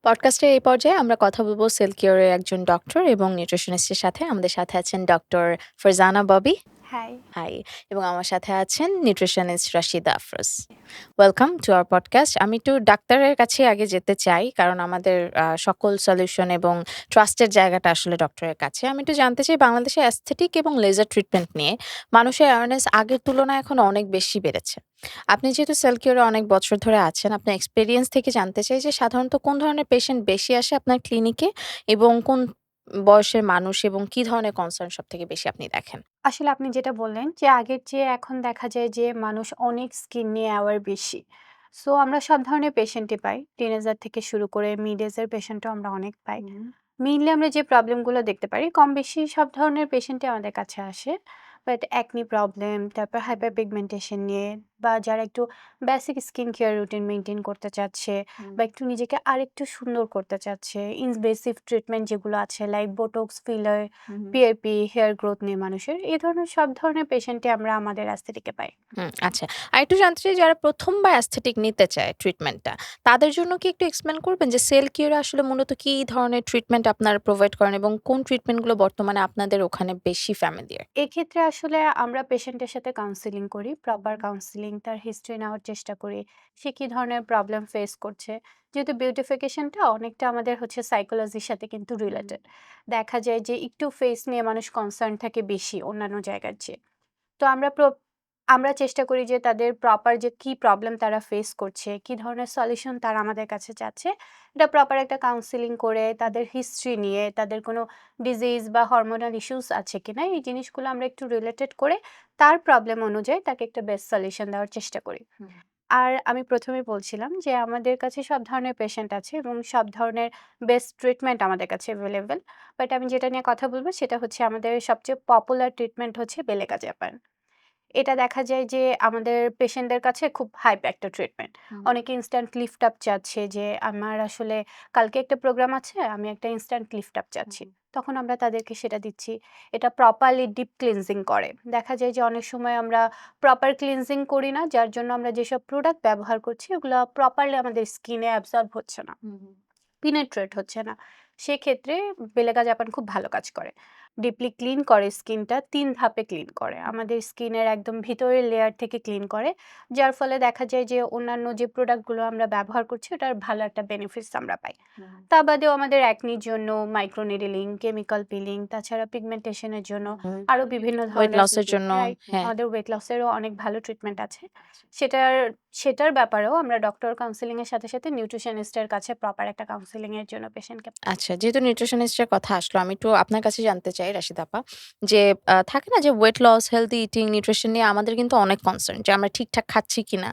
পডকাস্টের এই পর্যায়ে আমরা কথা বলবো সেলফ কেয়ারের একজন ডক্টর এবং নিউট্রিশনিস্টের সাথে। আমাদের সাথে আছেন doctor Farzana Bobby. Hi. Hi. এবং আমার সাথে আছেন nutritionist Rashida Afroz. Welcome to our podcast. আমি একটু ডাক্তারের কাছে আগে যেতে চাই, কারণ আমাদের সকল সলিউশন এবং ট্রাস্টের জায়গাটা আসলে ডক্টরের কাছে। আমি একটু জানতে চাই, বাংলাদেশে অ্যাস্থেটিক এবং লেজার ট্রিটমেন্ট নিয়ে মানুষের অ্যাওয়ারনেস আগের তুলনায় এখন অনেক বেশি বেড়েছে। আপনি যেহেতু সেল কিউরে অনেক বছর ধরে আছেন, আপনার এক্সপেরিয়েন্স থেকে জানতে চাই যে সাধারণত কোন ধরনের পেশেন্ট বেশি আসে আপনার ক্লিনিকে এবং কোন বয়সের মানুষ এবং কি ধরনের কনসার্ন সবথেকে বেশি আপনি দেখেন? আসলে আপনি যেটা বললেন যে আগের চেয়ে এখন দেখা যায় যে মানুষ অনেক স্কিন নিয়ে অ্যাওয়ার বেশি। সো আমরা সব ধরনের পেশেন্টই পাই। টিনেজার থেকে শুরু করে মিড এজের পেশেন্টও আমরা অনেক পাই। মেইনলি আমরা যে প্রবলেমগুলো দেখতে পারি কম বেশি সব ধরনের পেশেন্টই আমাদের কাছে আসে। বাট একনি প্রবলেম, তারপর হাইপার পিগমেন্টেশন নিয়ে বা যারা একটু basic skin care routine maintain করতে চাচ্ছে বা একটু নিজেকে আরেকটু সুন্দর করতে চাচ্ছে, ইনভেসিভ ট্রিটমেন্ট যেগুলো আছে like botox, filler, PRP, hair growth নিয়ে মানুষের এই ধরনের সব ধরনের পেশেন্টই আমরা আমাদের অ্যাস্থেটিকে পাই। আচ্ছা। আরেকটু জানতে চাই, যারা ১ম বার অ্যাস্থেটিক নিতে চায় ট্রিটমেন্টটা, তাদের জন্য কি একটু এক্সপ্লেইন করবেন যে সেল কিউরে আসলে মূলত কি ধরনের ট্রিটমেন্ট আপনারা প্রোভাইড করেন এবং কোন ট্রিটমেন্টগুলো বর্তমানে আপনাদের ওখানে বেশি ফ্যামিলিয়ার? এক্ষেত্রে আসলে আমরা পেশেন্টের সাথে কাউন্সেলিং করি। প্রপার কাউন্সেলিং, তার হিস্ট্রি নেওয়ার চেষ্টা করি। সে কি ধরনের প্রবলেম ফেস করছে। যেহেতু বিউটিফিকেশনটা অনেকটা আমাদের হচ্ছে সাইকোলজির সাথে কিন্তু রিলেটেড। দেখা যায় যে একটু ফেস নিয়ে মানুষ কনসার্ন থাকে বেশি অন্যান্য জায়গার চেয়ে। তো আমরা চেষ্টা করি যে তাদের প্রপার যে কি প্রবলেম তারা ফেস করছে, কি ধরনের সলিউশন তারা আমাদের কাছে চাচ্ছে, এটা প্রপার একটা কাউন্সেলিং করে তাদের হিস্ট্রি নিয়ে তাদের কোনো ডিজিজ বা হরমোনাল ইস্যুস আছে কিনা এই জিনিসগুলো আমরা একটু রিলেটেড করে তার প্রবলেম অনুযায়ী তাকে একটা বেস্ট সলিউশন দেওয়ার চেষ্টা করি। আর আমি ১ম এ বলছিলাম যে আমাদের কাছে সব ধরনের পেশেন্ট আছে এবং সব ধরনের বেস্ট ট্রিটমেন্ট আমাদের কাছে এভেইলেবল। বাট আমি যেটা নিয়ে কথা বলব সেটা হচ্ছে আমাদের সবচেয়ে পপুলার ট্রিটমেন্ট হচ্ছে বেলেকা জাপান। এটা দেখা যায় যে আমাদের পেশেন্টদের কাছে খুব হাইপ একটা ট্রিটমেন্ট। অনেকে ইনস্ট্যান্ট লিফট আপ চাচ্ছে যে আমার আসলে কালকে একটা প্রোগ্রাম আছে, আমি একটা ইনস্ট্যান্ট লিফট আপ চাচ্ছি। তখন আমরা তাদেরকে সেটা দিচ্ছি। এটা প্রপারলি ডিপ ক্লিনজিং করে। দেখা যায় যে অনেক সময় আমরা প্রপার ক্লিনজিং করি না, যার জন্য আমরা যেসব প্রোডাক্ট ব্যবহার করছি ওগুলা প্রপারলি আমাদের স্কিনে অ্যাবসর্ব হচ্ছে না। পিনেট্রেট হচ্ছে না। সেক্ষেত্রে বেলেগা জাপান খুব ভালো কাজ করে। ডিপলি ক্লিন করে স্কিনটা ৩ ধাপে ক্লিন করে। আমাদের স্কিনের একদম ভিতরের লেয়ার থেকে ক্লিন করে। যার ফলে দেখা যায় যে অন্যান্য যে প্রোডাক্টগুলো আমরা ব্যবহার করছি ওটার ভালো একটা বেনিফিটস আমরা পাই। তা বাদেও আমাদের অ্যাকনির জন্য মাইক্রো নিডলিং, কেমিক্যাল পিলিং, তাছাড়া পিগমেন্টেশন এর জন্য আরো বিভিন্ন ওয়েট ধরনের লসের জন্য। রাইট, হ্যাঁ। আমাদের ওয়েট লসেরও অনেক ভালো ট্রিটমেন্ট আছে। সেটার সেটার ব্যাপারেও আমরা ডক্টর কাউন্সেলিং এর সাথে, সাথে নিউট্রিশনিস্ট এর কাছে প্রপার একটা কাউন্সেলিং এর জন্য পেশেন্টকে আচ্ছা, যেহেতু নিউট্রিশনিস্টের কথা আসলো, আমি একটু আপনার কাছে জানতে চাই রাশিদা আপা, যে থাকে না যে weight loss, healthy eating, nutrition নিয়ে আমাদের কিন্তু অনেক কনসার্ন যে আমরা ঠিকঠাক খাচ্ছি কিনা,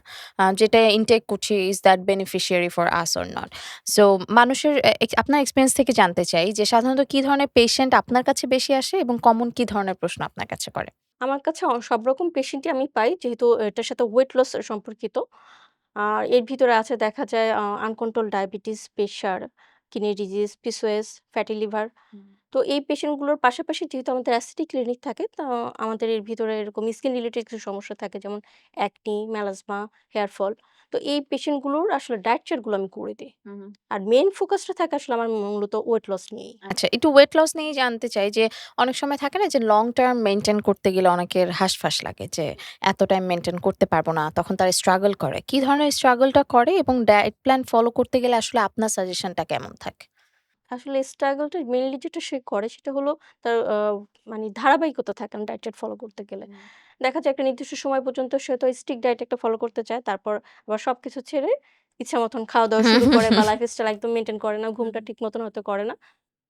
যেটা ইনটেক করছি is that beneficiary for us or not. So মানুষের আপনার এক্সপেরিয়েন্স থেকে জানতে চাই যে সাধারণত কি ধরনের পেশেন্ট আপনার কাছে বেশি আসে এবং কমন কি ধরনের প্রশ্ন আপনার কাছে করে? আমার কাছে সব রকম পেশেন্টই আমি পাই যেহেতু এটার সাথে ওয়েট লস সম্পর্কিত। আর এর ভিতরে আছে দেখা যায় uncontrolled diabetes, pressure, kidney disease, PCOS, fatty liver. তো এই পেশেন্টগুলোর পাশাপাশি যেহেতু আমাদের অ্যাসিডিক ক্লিনিক থাকে, তো আমাদের এর ভিতরে এরকম স্কিন রিলেটেড কিছু সমস্যা থাকে যেমন অ্যাকনি, মেলাজমা, হেয়ার ফল। তো এই পেশেন্টগুলোর আসলে ডায়েট চার্টগুলো আমি করে দেই। আর মেইন ফোকাসটা থাকে আসলে আমার মূলত ওয়েট লস নিয়েই। আচ্ছা, একটু ওয়েট লস নিয়েই জানতে চাই যে অনেক সময় থাকে না যে লং টার্ম মেইনটেইন করতে গেলে অনেকের হাসফাস লাগে যে এত টাইম মেইনটেইন করতে পারবো না। তখন তারা স্ট্রাগল করে। কি ধরনের স্ট্রাগলটা করে এবং ডায়েট প্ল্যান ফলো করতে গেলে আসলে আপনার সাজেশনটা কেমন থাকে? আসলে স্ট্রাগলটা মেইনলি যেটা সে করে সেটা হলো তার মানে ধারাবাহিকতা থাকে না ডায়েট ফলো করতে গেলে। দেখা যায় একটা নির্দিষ্ট সময় পর্যন্ত সে তো স্ট্রিক্ট ডায়েট একটা ফলো করতে চায়। তারপর আবার সবকিছু ছেড়ে ইচ্ছা মতন খাওয়া-দাওয়া হুম, শুরু হুম, করে বা হুম, লাইফস্টাইল একদম মেইনটেইন করে না। ঘুমটা ঠিক মতন হয়তো করে না।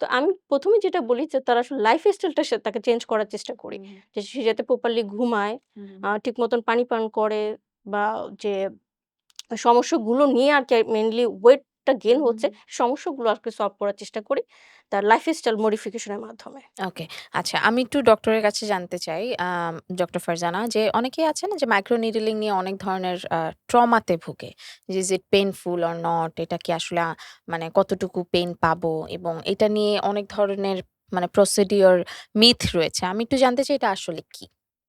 তো আমি ১ম এ যেটা বলি যে তার আসলে লাইফস্টাইলটা তাকে চেঞ্জ করার চেষ্টা করি। যে সে যাতে প্রপারলি ঘুমায়, ঠিক মতন পানি পান করে বা যে সমস্যাগুলো নিয়ে আরকি মেইনলি ওয়েটটা গেইন হচ্ছে, সমস্যাগুলো আরকি সলভ করার চেষ্টা করি তার লাইফস্টাইল মডিফিকেশন এর মাধ্যমে। ওকে। আচ্ছা, আমি একটু ডক্টরের কাছে জানতে চাই, ডক্টর ফারজানা, যে অনেকেই আছে না যে মাইক্রো নিডলিং নিয়ে অনেক ধরনের ট্রমাতে ভুগে। যে is it painful or not? এটা কি আসলে মানে কতটুকু পেইন পাবো? এবং এটা নিয়ে অনেক ধরনের মানে প্রসিডিওর মিথ রয়েছে। আমি একটু জানতে চাই এটা আসলে কি?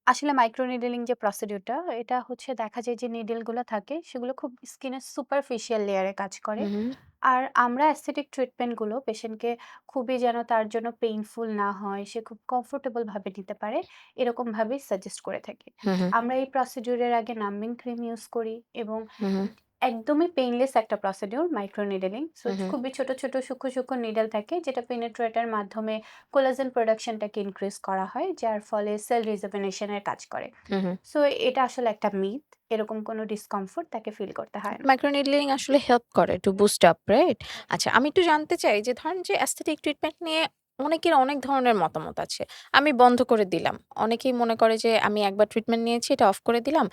আসলে মাইক্রো নিডলিং যে প্রসিডিউরটা, এটা হচ্ছে দেখা যায় যে নিডলগুলো থাকে সেগুলো খুব স্কিনের সুপারফিশিয়াল লেয়ারে কাজ করে। হুম, হুম, আর আমরা অ্যাসথেটিক ট্রিটমেন্ট গুলো পেশেন্টকে খুবই যেন তার জন্য পেইনফুল না হয়, সে খুব কমফোর্টেবল ভাবে নিতে পারে, এরকম ভাবেই সাজেস্ট করে থাকি। হুম, হুম, আমরা এই প্রসিডিউরের আগে নাম্বিং ক্রিম ইউজ করি এবং হুম, হুম, একদমই পেইনলেস একটা প্রসিডিউর মাইক্রো নিডলিং। সো হুম, হুম, খুবই ছোট, ছোট সূক্ষ্ম, সূক্ষ্ম নিডল থাকে যেটা পেনিট্রেটর মাধ্যমে কোলাজেন প্রোডাকশনটাকে ইনক্রিজ করা হয়, যার ফলে সেল রিজুভেনেশন এর কাজ করে। হুম, হুম। সো এটা আসলে একটা মিথ। এরকম কোনো ডিসকমফোর্ট তাকে ফিল করতে হয় না। মাইক্রোনিডলিং আসলে হেল্প করে টু বুস্ট আপ, রাইট? আচ্ছা, আমি একটু জানতে চাই যে ধরেন যে অ্যাস্থেটিক ট্রিটমেন্ট নিয়ে অনেকের অনেক ধরনের মতামত আছে। আমি বন্ধ করে দিলাম। অনেকেই মনে করে যে আমি একবার ট্রিটমেন্ট নিয়েছি, এটা অফ করে দিলাম।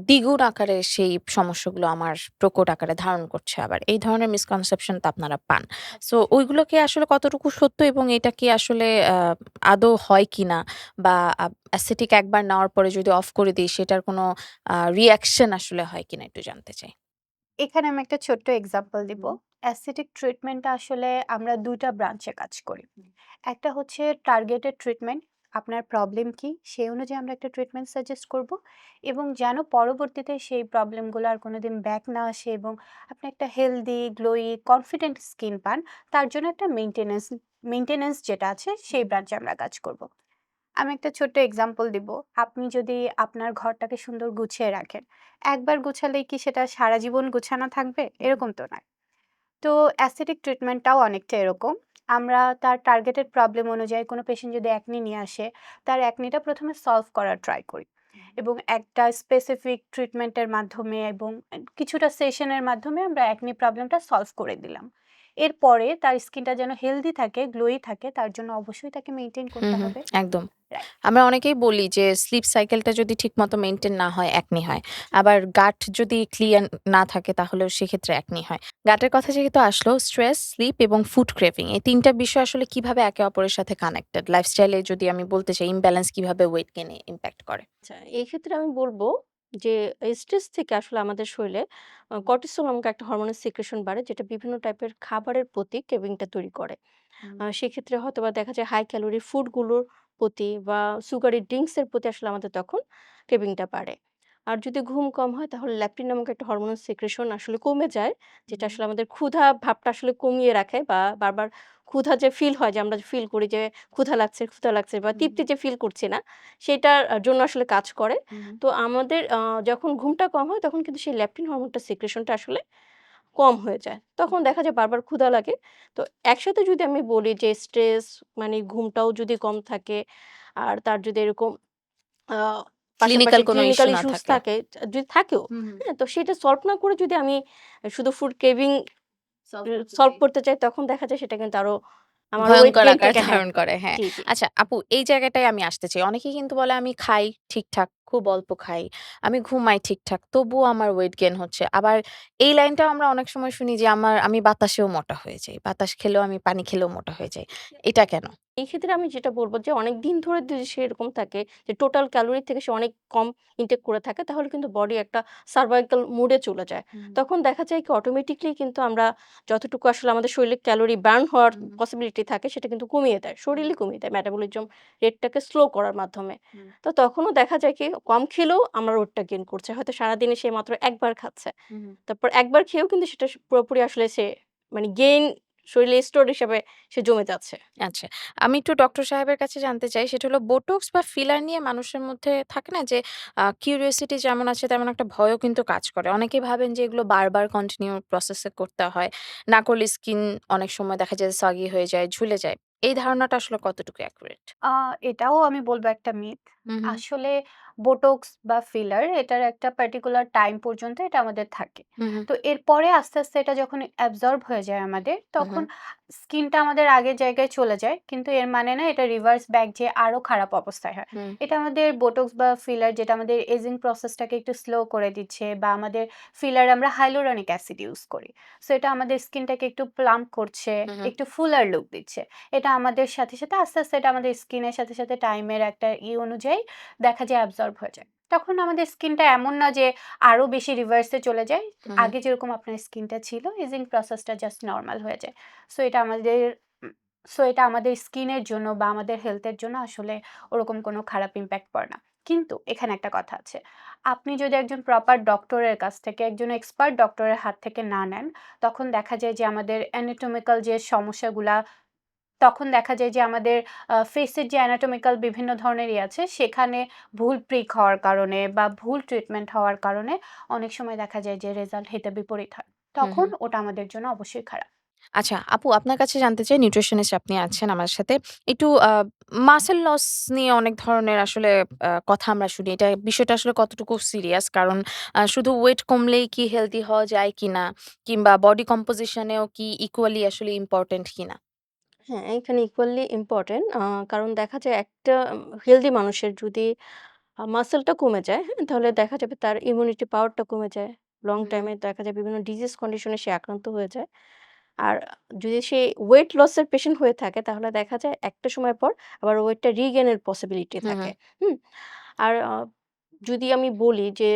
দ্বিগুণ আকারে সেই সমস্যাগুলো আমার প্রকট আকারে ধারণ করছে আবার। এই ধরনের মিসকনসেপশন তো আপনারা পান। সো ওইগুলোকে আসলে কতটুকু সত্য এবং এটা কি আসলে আদৌ হয় কিনা? বা অ্যাস্থেটিক একবার নেওয়ার পরে যদি অফ করে দেই সেটার কোনো রিঅ্যাকশন আসলে হয় কিনা একটু জানতে চাই। এখানে আমি একটা ছোট্ট এক্সাম্পল দিব। অ্যাসথেটিক ট্রিটমেন্টটা আসলে আমরা ২ টা ব্রাঞ্চে কাজ করি। একটা হচ্ছে টার্গেটেড ট্রিটমেন্ট। আপনার প্রবলেম কি? সেই অনুযায়ী আমরা একটা ট্রিটমেন্ট সাজেস্ট করব এবং যেন পরবর্তীতে সেই প্রবলেমগুলো আর কোনোদিন ব্যাক না আসে এবং আপনি একটা হেলদি, গ্লোয়ি, কনফিডেন্ট স্কিন পান, তার জন্য একটা মেইনটেন্যান্স যেটা আছে সেই ব্রাঞ্চে আমরা কাজ করব। আমি একটা ছোট্ট এক্সাম্পল দিব। আপনি যদি আপনার ঘরটাকে সুন্দর গুছিয়ে রাখেন, একবার গুছালেই কি সেটা সারা জীবন গুছানো থাকবে? এরকম তো নয়। তো অ্যাসথেটিক ট্রিটমেন্টটাও অনেকটা এরকম। আমরা তার টার্গেটেড প্রবলেম অনুযায়ী কোনো পেশেন্ট যদি অ্যাকনি নিয়ে আসে, তার অ্যাকনিটা ১ম এ সলভ করার ট্রাই করি। এবং একটা স্পেসিফিক ট্রিটমেন্টের মাধ্যমে এবং কিছুটা সেশনের মাধ্যমে আমরা অ্যাকনি প্রবলেমটা সলভ করে দিলাম। এরপরে তার স্কিনটা যেন হেলথি থাকে, গ্লোয়ি থাকে, তার জন্য অবশ্যই তাকে মেইনটেইন হুম, করতে হুম, হবে। একদম। রাইট। আমরা অনেকেই বলি যে স্লিপ সাইকেলটা যদি ঠিকমতো মেইনটেইন না হয় একনি হয়। আবার গাট যদি ক্লিয়ার না থাকে তাহলেও সেক্ষেত্রে একনি হয়। গাটের কথা যেহেতু আসলো, স্ট্রেস, স্লিপ এবং ফুড ক্রেভিং এই ৩ টা বিষয় আসলে কিভাবে একে অপরের সাথে কানেক্টেড? লাইফস্টাইলে যদি আমি বলতে চাই ইমব্যালেন্স কিভাবে ওয়েট গেইন এ ইমপ্যাক্ট করে? আচ্ছা, এই ক্ষেত্রে আমি বলব যে স্ট্রেস থেকে আসলে আমাদের শরীরে কর্টিসল নামক একটা হরমোনের সিক্রেশন বাড়ে যেটা বিভিন্ন টাইপের খাবারের প্রতি ক্রেভিংটা তৈরি করে। সেক্ষেত্রে হয়তোবা দেখা যায় হাই ক্যালোরি ফুডগুলোর প্রতি বা সুগারি ড্রিংকস এর প্রতি আসলে আমাদের তখন ক্রেভিংটা বাড়ে। আর যদি ঘুম কম হয় তাহলে ল্যাপটিন নামক একটা হরমোনাল সিক্রেশন আসলে কমে যায়। যেটা আসলে আমাদের ক্ষুধা ভাবটা আসলে কমিয়ে রাখে বা বারবার ক্ষুধা যে ফিল হয় যে আমরা ফিল করি যে ক্ষুধা লাগছে বা তৃপ্তি যে ফিল করছি না সেটার জন্য আসলে কাজ করে। তো আমাদের যখন ঘুমটা কম হয় তখন কিন্তু সেই ল্যাপটিন হরমোনটা সিক্রেশনটা আসলে কম হয়ে যায়। তখন দেখা যায় বারবার ক্ষুধা লাগে। তো একসাথে যদি আমি বলি যে স্ট্রেস মানে ঘুমটাও যদি কম থাকে, আর তার যদি এরকম আ পাশাপাশি ক্লিনিক্যাল কোনো ইস্যু ক্লিনিক্যাল না ইস্যুস থাকে। থাকে, যদি থাকেও, হ্যাঁ? তো সেটা সলভ না করে যদি আমি শুধু ফুড ক্রেভিং সলভ করতে চাই তখন দেখা যায় সেটা কিন্তু আরো আমার ওয়েট ভয়ংকর আকার গেইনটাকে হ্যাঁ, ধারণ করে, হ্যাঁ। জি, জি। আচ্ছা আপু, এই জায়গাটায় আমি আসতে চাই। অনেকেই কিন্তু বলে আমি খাই ঠিকঠাক, খুব অল্প খাই। আমি ঘুমাই ঠিকঠাক, তবুও আমার ওয়েট গেইন হচ্ছে। আবার এই লাইনটাও আমরা অনেক সময় শুনি যে আমি বাতাসেও মোটা হয়ে যাই। বাতাস খেলেও আমি পানি খেলেও মোটা হয়ে যাই। এটা কেন? এই ক্ষেত্রে আমি যেটা বলব যে অনেকদিন ধরে যদি সে এরকম থাকে যে টোটাল ক্যালোরি থেকে সে অনেক কম ইনটেক করে থাকে তাহলে কিন্তু বডি একটা সার্ভাইকাল মুড এ চলে যায়। তখন দেখা যায় কি অটোমেটিক্যালি কিন্তু আমরা যতটুকু আসলে আমাদের শরীরে ক্যালোরি বার্ন হওয়ার পসিবিলিটি থাকে সেটা কিন্তু কমিয়ে দেয়। শরীরই কমিয়ে দেয় মেটাবলিজম রেটটাকে স্লো করার মাধ্যমে। তো তখনও দেখা যায় কি কম খেলেও আমার ওয়েটটা গেইন করছে। হয়তো সারাদিনে সে মাত্র একবার খাচ্ছে। তারপর একবার খেয়েও কিন্তু সেটা পুরোপুরি আসলে সে মানে গেইন শরীরে স্টোর হিসাবে সে জমে যাচ্ছে। আচ্ছা। আমি একটু ডক্টর সাহেবের কাছে জানতে চাই, সেটা হলো বোটক্স বা ফিলার নিয়ে মানুষের মধ্যে থাকে না যে কিউরিওসিটি যেমন আছে তেমন একটা ভয়ও কিন্তু কাজ করে। অনেকেই ভাবেন যে এগুলো বারবার কন্টিনিউ প্রসেস এ করতে হয়। না করলে স্কিন অনেক সময় দেখা যায় সাগি হয়ে যায়, ঝুলে যায়। এই ধারণাটা আসলে কতটুকু অ্যাকুরেট? আ এটাও আমি বলব একটা মিথ। হুম, হুম। আসলে বোটক্স বা ফিলার এটার একটা পার্টিকুলার টাইম পর্যন্ত এটা আমাদের থাকে। হুম, হুম। তো এরপরে আস্তে, আস্তে এটা যখন অ্যাবসর্ব হয়ে যায় আমাদের, হুম, তখন হুম। স্কিনটা আমাদের আগের জায়গায় চলে যায়। কিন্তু এর মানে না এটা রিভার্স ব্যাক যেয়ে আরো খারাপ অবস্থায় হয়। হুম, এটা আমাদের বোটক্স বা ফিলার যেটা আমাদের এজিং প্রসেসটাকে একটু স্লো করে দিচ্ছে বা আমাদের ফিলার আমরা হাইলুরনিক অ্যাসিড ইউজ করি। সো এটা আমাদের স্কিনটাকে একটু প্লাম্প করছে, হুম, হুম। একটু ফুলার লুক দিচ্ছে। এটা আমাদের সাথে, সাথে আস্তে, আস্তে এটা আমাদের স্কিনের সাথে, সাথে টাইমের একটা অনুযায়ী দেখা যায় অ্যাবসর্ব হয়ে যায়। তখন আমাদের স্কিনটা এমন না যে আরো বেশি রিভার্স এ চলে যায়। হুম, হুম। আগে যেরকম আপনার স্কিনটা ছিল, এজিং প্রসেসটা জাস্ট নরমাল হয়ে যায়। সো এটা আমাদের উম সো এটা আমাদের স্কিনের জন্য বা আমাদের হেলথ এর জন্য আসলে ওরকম কোনো খারাপ ইমপ্যাক্ট পড়ে না। কিন্তু এখানে একটা কথা আছে। আপনি যদি একজন প্রপার ডক্টরের কাছ থেকে, একজন এক্সপার্ট ডক্টরের হাত থেকে না নেন, তখন দেখা যায় যে আমাদের অ্যানাটমিক্যাল যে সমস্যাগুলা, তখন দেখা যায় যে আমাদের ফেসের যে অ্যানাটমিক্যাল বিভিন্ন ধরনের আছে, সেখানে ভুল প্রিক হওয়ার কারণে বা ভুল ট্রিটমেন্ট হওয়ার কারণে অনেক সময় দেখা যায় যে রেজাল্ট হিতে বিপরীত হয়। হুম, তখন হুম। ওটা আমাদের জন্য অবশ্যই খারাপ। আচ্ছা, আপু আপনার কাছে জানতে চাই নিউট্রিশনিস্ট আপনি আছেন আমার সাথে। একটু মাসল লস নিয়ে অনেক ধরনের আসলে কথা আমরা শুনি। বিষয়টা আসলে কতটুকু সিরিয়াস? কারণ শুধু ওয়েট কমলেই কি হেলথি হওয়া যায় কিনা? কিংবা বডি কম্পোজিশন এও কি ইকুয়ালি আসলে ইম্পোর্টেন্ট কিনা? হ্যাঁ, এখানে ইকুয়ালি ইম্পোর্টেন্ট। কারণ দেখা যায় একটা হেলথি মানুষের যদি মাসলটা কমে যায়, হ্যাঁ? তাহলে দেখা যাবে তার ইমিউনিটি পাওয়ারটা কমে যায়। লং হুম। টাইমে দেখা যায় বিভিন্ন ডিজিজ কন্ডিশন এ সে আক্রান্ত হয়ে যায়। আর যদি সে ওয়েট লস এর পেশেন্ট হয়ে থাকে তাহলে দেখা যায় একটা সময় পর আবার ওয়েটটা রিগেইন এর পসিবিলিটি হুম, থাকে। হুম। হুম? আর যদি আমি বলি যে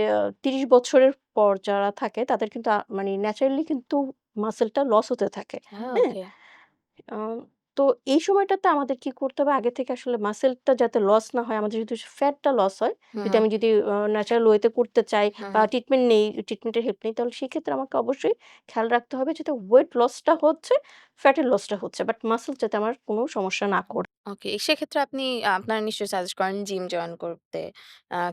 ৩০ বছরের পর যারা থাকে তাদের কিন্তু মানে ন্যাচারালি কিন্তু মাসলটা লস হতে থাকে। হ্যাঁ? ওকে। আ তো এই সময়টাতে আমাদের কি করতে হবে? আগে থেকে আসলে মাসলটা যাতে লস না হয়, আমাদের যদি ফ্যাটটা লস হয়, হুম, যদি হুম। আমি যদি ন্যাচারাল ওয়েতে করতে চাই হুম, বা হুম। ট্রিটমেন্ট নেই, ট্রিটমেন্টের হেল্প নেই, তাহলে সেক্ষেত্রে আমাকে অবশ্যই খেয়াল রাখতে হবে যাতে ওয়েট লসটা হচ্ছে, ফ্যাটের লসটা হচ্ছে। বাট মাসল যাতে আমার কোনো সমস্যা না করে। ওকে। সেক্ষেত্রে আপনি আপনারা নিশ্চয়ই সাজেস্ট করেন জিম জয়েন করতে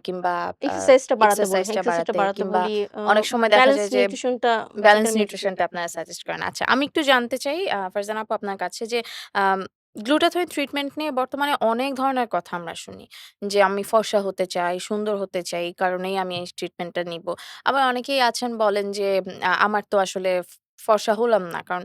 কিংবা আ এক্সারসাইজটা বাড়াতে বলি। হ্যাঁ, এক্সারসাইজটা এক্সারসাইজটা বাড়াতে বাড়াতে কিংবা বলি। আ অনেক সময় দেখা ব্যালেন্স যায় যে নিউট্রিশনটা ব্যালেন্স বেটার মেইনটেইন নিউট্রিশনটা আপনারা সাজেস্ট করেন। আচ্ছা, আমি একটু জানতে চাই ফারজানা আপু আপনার কাছে যে আম গ্লুটাথিওন ট্রিটমেন্ট নিয়ে বর্তমানে অনেক ধরনের কথা আমরা শুনি। যে আমি ফর্সা হতে চাই, সুন্দর হতে চাই, এই কারণেই আমি এই ট্রিটমেন্টটা নিবো। আবার অনেকেই আছেন বলেন যে আমার তো আসলে ফর্সা হলাম না। কারণ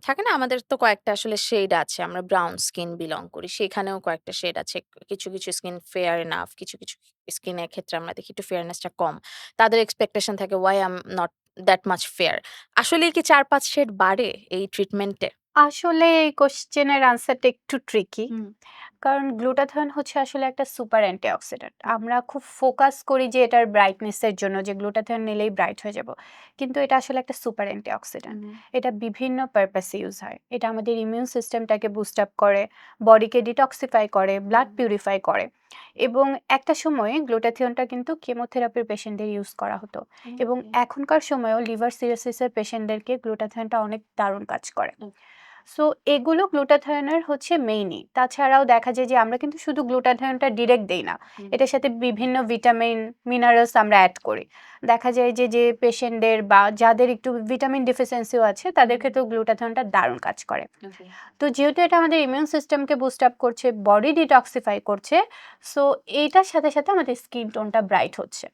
থাকে না আমাদের তো কয়েকটা আসলে শেড আছে। আমরা ব্রাউন স্কিন বিলং করি। সেখানেও কয়েকটা শেড আছে। কিছু, কিছু স্কিন ফেয়ার এনাফ, কিছু, কিছু স্কিনের ক্ষেত্রে আমরা দেখি একটু ফেয়ারনেসটা কম। তাদের এক্সপেকটেশন থাকে why I'm not that much fair আসলেই কি ৪-৫ শেড বাড়ে এই ট্রিটমেন্টে? আসলে এই কোয়েশ্চেনের আনসারটা একটু ট্রিকি। কারণ গ্লুটাথিওন হচ্ছে আসলে একটা সুপার অ্যান্টিঅক্সিডেন্ট। আমরা খুব ফোকাস করি যে এটার ব্রাইটনেস এর জন্য যে গ্লুটাথিওন নিলেই ব্রাইট হয়ে যাব। কিন্তু এটা আসলে একটা সুপার অ্যান্টিঅক্সিডেন্ট। এটা বিভিন্ন পারপাসে ইউজ হয়। এটা আমাদের ইমিউন সিস্টেমটাকে বুস্ট আপ করে, বডিকে ডিটক্সিফাই করে, ব্লাড পিউরিফাই করে। এবং একটা সময়ে গ্লুটাথিওনটা কিন্তু কেমোথেরাপির পেশেন্টদের ইউজ করা হতো। এবং এখনকার সময়েও লিভার সিরোসিস এর পেশেন্টদেরকে গ্লুটাথিওনটা অনেক দারুণ কাজ করে। সো এগুলো গ্লুটাথায়োনের হচ্ছে মেইনই। তাছাড়াও দেখা যায় যে আমরা কিন্তু শুধু গ্লুটাথায়োনটা ডিরেক্ট দেই না। এটার সাথে বিভিন্ন ভিটামিন, মিনারেলস আমরা এড করি। দেখা যায় যে পেশেন্টদের বা যাদের একটু ভিটামিন ডেফিসিয়েন্সিও আছে তাদের ক্ষেত্রেও গ্লুটাথায়োনটা দারুণ কাজ করে। তো যেহেতু এটা আমাদের ইমিউন সিস্টেমকে বুস্ট আপ করছে, বডি ডিটক্সিফাই করছে, সো এইটার সাথে, সাথে আমাদের স্কিন টোনটা ব্রাইট হচ্ছে।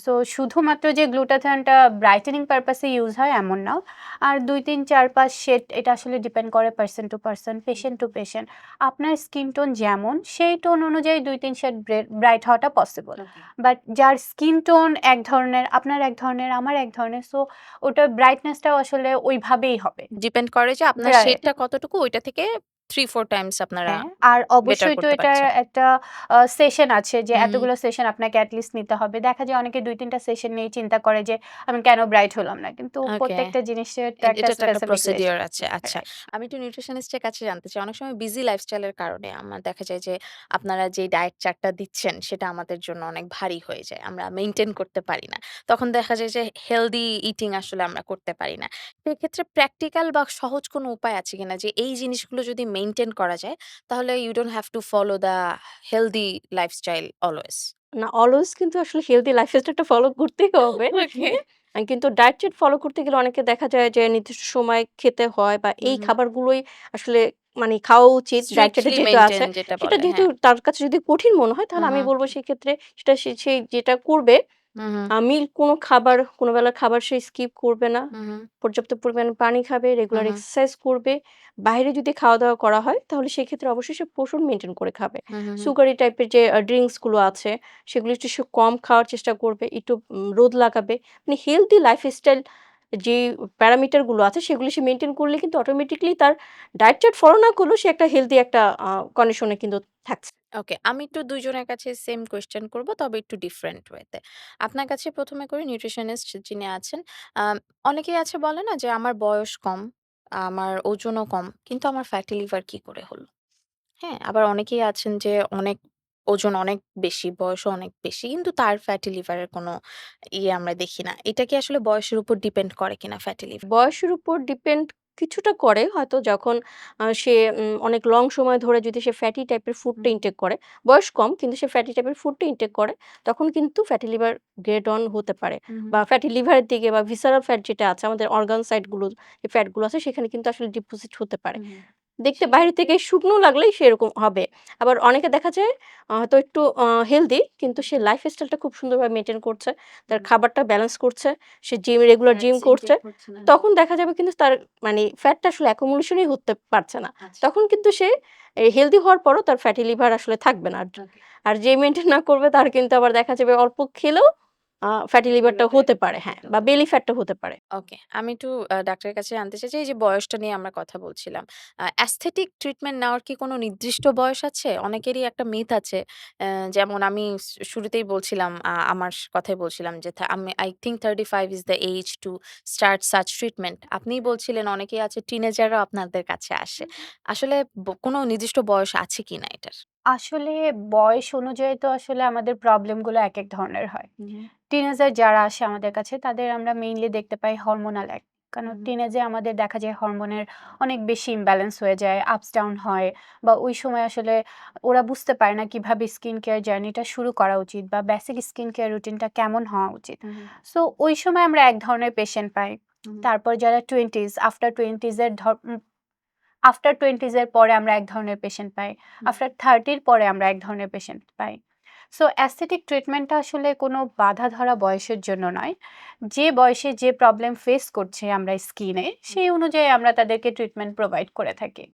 সো শুধুমাত্র যে গ্লুটাথায়োনটা ব্রাইটেনিং পারপাসে ইউজ হয় এমন না। আর ২, ৩, ৪, ৫ শেড এটা আসলে ডিপেন্ড করে person to person, patient to patient. আপনার স্কিন টোন যেমন, সেই টোন অনুযায়ী ২, ৩ শেড ব্রাইট হওয়াটা পসিবল। বাট যার স্কিন টোন এক ধরনের, আপনার এক ধরনের, আমার এক ধরনের, সো ওটার ব্রাইটনেসটাও আসলে ওইভাবেই হবে। ডিপেন্ড করে যে আপনার রাইট। শেডটা কতটুকু ওইটা থেকে ৩-৪ টাইমস আপনারা হ্যাঁ, আর বেটার অবশ্যই তো করতে এটার পারছেন। একটা সেশন আছে যে হুম, হুম। এতগুলো সেশন আপনাকে এট লিস্ট নিতে হবে। দেখা যায় অনেকে ২-৩ টা সেশন নিয়েই চিন্তা করে যে আমি কেন ব্রাইট হলাম না। কিন্তু ওকে। প্রত্যেকটা জিনিসের তো একটা এটা তো একটা স্পেসিফিক লিস্ট প্রসিডিউর আছে। আছে। আচ্ছা। রাইট। আমি একটু নিউট্রিশনিস্ট এর কাছে জানতে চাই। অনেক সময় বিজি লাইফস্টাইল এর কারণে আমার দেখা যায় যে আপনারা যেই ডায়েট চার্টটা দিচ্ছেন সেটা আমাদের জন্য অনেক ভারী হয়ে যায়। আমরা মেইনটেইন করতে পারি না। তখন দেখা যায় যে হেলথি ইটিং আসলে আমরা করতে পারি না। সেক্ষেত্রে প্র্যাকটিক্যাল বা সহজ কোনো উপায় আছে কিনা যে এই জিনিসগুলো যদি মেইনটেইন করা যায় তাহলে you don't have to follow the healthy lifestyle always? না, অলওয়েজ কিন্তু আসলে হেলথি লাইফস্টাইলটা ফলো করতেই হবে। ওকে। কিন্তু ডায়েট চার্ট ফলো করতে গেলে অনেকে দেখা যায় যে নির্দিষ্ট সময় খেতে হয় বা হুম, এই হুম। খাবারগুলোই আসলে মানে খাওয়া উচিত ডায়েট চার্টে স্ট্রিক্টলি যেহেতু আছে। মেইনটেইন যেটা সেটা বলে। যেহেতু হ্যাঁ। তার কাছে যদি কঠিন মনে হয় তাহলে হুম, আমি হুম। বলব সেক্ষেত্রে সেটা সে যেটা করবে হুম, হুম। কোনো খাবার কোনো বেলার খাবার সে স্কিপ করবে না। হুম, হুম। পর্যাপ্ত পরিমাণে পানি খাবে, হুম, রেগুলার হুম। এক্সারসাইজ করবে। বাইরে যদি খাওয়া-দাওয়া করা হয় তাহলে সেক্ষেত্রে অবশ্যই সে পোষণ মেইনটেইন করে খাবে। হুম, হুম, হুম। সুগারি টাইপের যে ড্রিংকস গুলো আছে সেগুলো একটু সে কম খাওয়ার চেষ্টা করবে, একটু রোদ লাগাবে। মানে হেলথি লাইফস্টাইল যে প্যারামিটার গুলো আছে সেগুলো সে মেইনটেইন করলে কিন্তু অটোমেটিক্যালি তার ডায়েট চার্ট ফলো না করলেও সে একটা হেলথি একটা কন্ডিশন এ কিন্তু থাকছে। ওকে। আমি একটু ২ জনের কাছে সেম কোয়েশ্চেন করব তবে একটু ডিফারেন্ট ওয়েতে। আপনার কাছে ১ম এ করি নিউট্রিশনিস্ট যিনি আছেন। অনেকেই আছে বলে না যে আমার বয়স কম, আমার ওজনও কম কিন্তু আমার ফ্যাটি লিভার কি করে হলো? হ্যাঁ? আবার অনেকেই আছেন যে অনেক ওজন অনেক বেশি, বয়সও অনেক বেশি। কিন্তু তার ফ্যাটি লিভারের কোনো আমরা দেখি না। এটা কি আসলে বয়সের উপর ডিপেন্ড করে কিনা ফ্যাটি লিভার? বয়সের উপর ডিপেন্ড কিছুটা করে হয়তো যখন সে অনেক লং সময় ধরে যদি সে ফ্যাটি টাইপের ফুডটা হুম, ইনটেক করে, বয়স কম কিন্তু সে ফ্যাটি টাইপের ফুডটা ইনটেক করে, তখন কিন্তু ফ্যাটি লিভার গ্রেড অন হতে পারে। হুম, বা ফ্যাটি লিভারের দিকে বা ভিসারাল ফ্যাট যেটা আছে আমাদের অর্গান সাইড গুলো যে ফ্যাট গুলো আছে সেখানে কিন্তু আসলে ডিপোজিট হতে পারে। হুম, দেখতে বাইরে থেকে শুকনো লাগলেই সেরকম হবে। আবার অনেকে দেখা যায় হয়তো একটু হেলথি কিন্তু সে লাইফস্টাইলটা খুব সুন্দরভাবে মেইনটেইন করছে। তার হুম। খাবারটা ব্যালেন্স করছে। সে রেগুলার জিম ফ্যাটস করছে। ইনটেক করছে না। তখন দেখা যাবে কিন্তু তার মানে ফ্যাটটা আসলে accumulation-ই হতে পারছে না। আচ্ছা, তখন কিন্তু সে হেলথি হওয়ার পরও তার ফ্যাটি লিভার আসলে থাকবে না। আর ওকে। আর যে মেইনটেইন না করবে তার কিন্তু আবার দেখা যাবে অল্প খেলেও ফ্যাটি লিভারটা লিভারে হতে পারে, হ্যাঁ, ফ্যাটিটা বা হতে বেলি পারে। ফ্যাটটা হতে পারে। ওকে। আমি একটু ডাক্তারের কাছে জানতে চাই যে, এই যে বয়সটা নিয়ে আমরা কথা বলছিলাম। অ্যাসথেটিক ট্রিটমেন্ট নেওয়ার কি কোনো নির্দিষ্ট বয়স আছে? অনেকেরই একটা মিথ আছে। যেমন আমি শুরুতেই বলছিলাম, আমার কথাই বলছিলাম যে, আমি I think 35 is the age to start such treatment. আপনিই বলছিলেন অনেকেই আছে টিনেজাররাও আপনাদের কাছে আসে। আসলে কোনো নির্দিষ্ট বয়স আছে কিনা এটার? আসলে বয়স অনুযায়ী তো আসলে আমাদের প্রবলেমগুলো একেক ধরনের হয়। হুম, হুম, টিনেজার যারা আসে আমাদের কাছে তাদের আমরা মেইনলি দেখতে পাই হরমোনাল এক। কারণ হুম, হুম, টিনেজে আমাদের দেখা যায় হরমোনের অনেক বেশি ইমব্যালেন্স হয়ে যায়, আপস ডাউন হয় বা ওই সময় আসলে ওরা বুঝতে পারে না কিভাবে স্কিন কেয়ার জার্নিটা শুরু করা উচিত বা বেসিক স্কিন কেয়ার রুটিনটা কেমন হওয়া উচিত। হুম, হুম, সো ওই সময় আমরা এক ধরনের পেশেন্ট পাই। হুম, তারপর যারা 20s আফটার 20s এর আফটার 20s এর পরে আমরা এক ধরনের পেশেন্ট পাই। হুম। আফটার 30 এর পরে আমরা এক ধরনের পেশেন্ট পাই। সো অ্যাসথেটিক ট্রিটমেন্টটা আসলে কোনো বাঁধা ধরা বয়সের জন্য নয়। যে বয়সে যে প্রবলেম ফেস করছে আমরা স্কিনে, সেই অনুযায়ী আমরা তাদেরকে ট্রিটমেন্ট প্রোভাইড করে থাকি।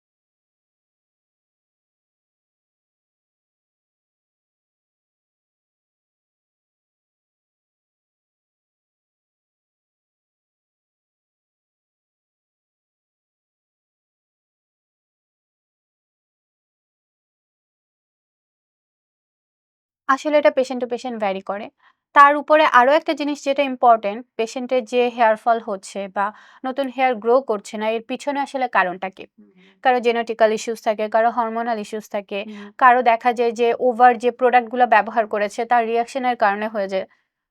আসলে এটা পেশেন্ট টু পেশেন্ট ভ্যারি করে। তার উপরে আরো একটা জিনিস যেটা ইম্পোর্টেন্ট, পেশেন্টের যে হেয়ার ফল হচ্ছে বা নতুন হেয়ার গ্রো করছে না, এর পিছনে আসলে কারণটা কি? হুম, হুম, কারো জেনেটিক্যাল ইস্যুস থাকে, কারো হরমোনাল ইস্যুস থাকে, হুম, কারো দেখা যায় যে ওভার যে প্রোডাক্ট গুলা ব্যবহার করেছে তার রিঅ্যাকশন এর কারণে হয়ে যায়।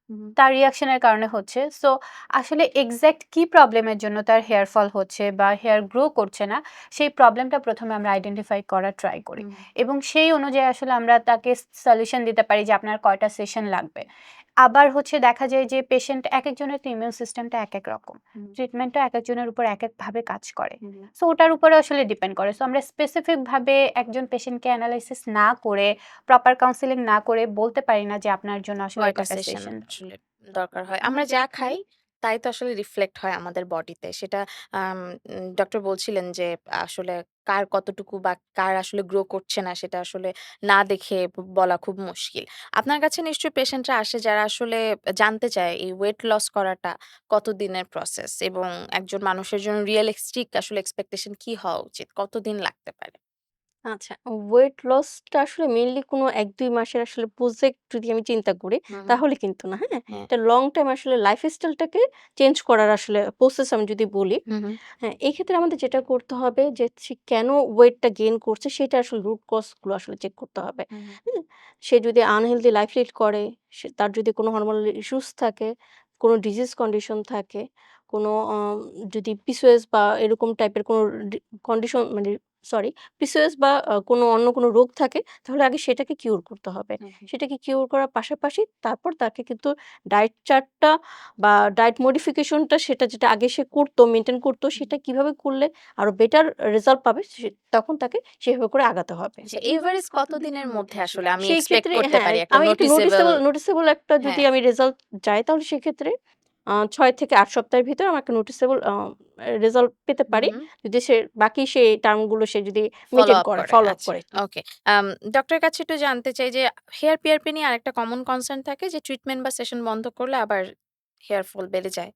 হুম, তার রিঅ্যাকশন এর কারণে হচ্ছে। সো আসলে এক্সাক্ট কি প্রবলেমের জন্য তার হেয়ার ফল হচ্ছে বা হেয়ার গ্রো করছে না, সেই প্রবলেমটা ১ম এ আমরা আইডেন্টিফাই করার ট্রাই করি। হুম। এবং সেই অনুযায়ী আসলে আমরা তাকে সলিউশন দিতে পারি যে আপনার কয়টা সেশন লাগবে। আবার হচ্ছে দেখা যায় যে পেশেন্ট একেকজনের তো ইমিউন সিস্টেমটা একেক রকম। হুম, ট্রিটমেন্টটা একেকজনের উপর একেকভাবে কাজ করে। হুম, হুম। সো ওটার উপরে আসলে ডিপেন্ড করে। সো আমরা স্পেসিফিক ভাবে একজন পেশেন্টকে এনালাইসিস না করে, প্রপার কাউন্সেলিং না করে বলতে পারি না যে আপনার জন্য আসলে কয়টা কয়টা সেশন সেশন আসলে দরকার হয়? আমরা যা খাই তাই তো আসলে রিফ্লেক্ট হয় আমাদের বডিতে। সেটা আম ডক্টর বলছিলেন যে আসলে কার কতটুকু বা কার আসলে গ্রো করছে না সেটা আসলে না দেখে বলা খুব মুশকিল। আপনার কাছে নিশ্চয়ই পেশেন্টরা আসে যারা আসলে জানতে চায় এই ওয়েট লস করাটা কতদিনের প্রসেস এবং একজন মানুষের জন্য রিয়ালিস্টিক আসলে এক্সপেকটেশন কি হওয়া উচিত? কতদিন লাগতে পারে? আচ্ছা, ওয়েট লসটা আসলে মেইনলি কোনো ১-২ মাসের আসলে প্রজেক্ট যদি আমি চিন্তা করি, হুম, হুম। তাহলে কিন্তু না, হ্যাঁ? হ্যাঁ। এটা লং টাইম আসলে লাইফস্টাইলটাকে চেঞ্জ করার আসলে প্রসেস আমি যদি বলি, হুম, হুম। হ্যাঁ, এই ক্ষেত্রে আমাদের যেটা করতে হবে যে সে কেন ওয়েটটা গেইন করছে সেটা আসলে রুট কজ গুলো আসলে চেক করতে হবে। হুম, হুম। হ্যাঁ? সে যদি আনহেলথি লাইফ লিড করে, তার যদি কোনো হরমোনাল ইস্যুস থাকে, কোনো ডিজিজ কন্ডিশন থাকে, কোনো যদি পিসিওএস বা এরকম টাইপের কোনো কন্ডিশন মানে সরি পিসিওএস বা কোনো অন্য কোনো রোগ থাকে তাহলে আগে সেটাকে কিউর করতে হবে। ওকে। সেটাকে কিউর করার পাশাপাশি তারপর তাকে কিন্তু ডায়েট চার্টটা বা ডায়েট মডিফিকেশনটা সেটা যেটা আগে সে করতো, মেইনটেইন করতো সেটা কিভাবে করলে আরো বেটার রেজাল্ট পাবে তখন তাকে সেভাবে করে আগাতে হবে। আচ্ছা, এভারেজ কতদিনের মধ্যে আসলে আমি সেই এক্সপেক্ট ক্ষেত্রে করতে হ্যাঁ, পারি একটা আমি একটু নোটিসেবল? নোটিসেবল একটা যদি হ্যাঁ, আমি রেজাল্ট চাই তাহলে সেক্ষেত্রে ৬ থেকে ৮ সপ্তাহের ভিতরে আমার একটা নোটিসেবল রেজাল্ট পেতে হুম, পারি। হুম। যদি বাকি টার্ম গুলো সে যদি ফলো মেইনটেইন আপ করে, করে। ফলো আপ আচ্ছা, করে। ওকে। ডক্টরের কাছে একটু জানতে চাই যে হেয়ার পিআরপি নিয়ে আরেকটা কমন কনসার্ন থাকে যে ট্রিটমেন্ট বা সেশন বন্ধ করলে আবার হেয়ার ফল বেড়ে যায়।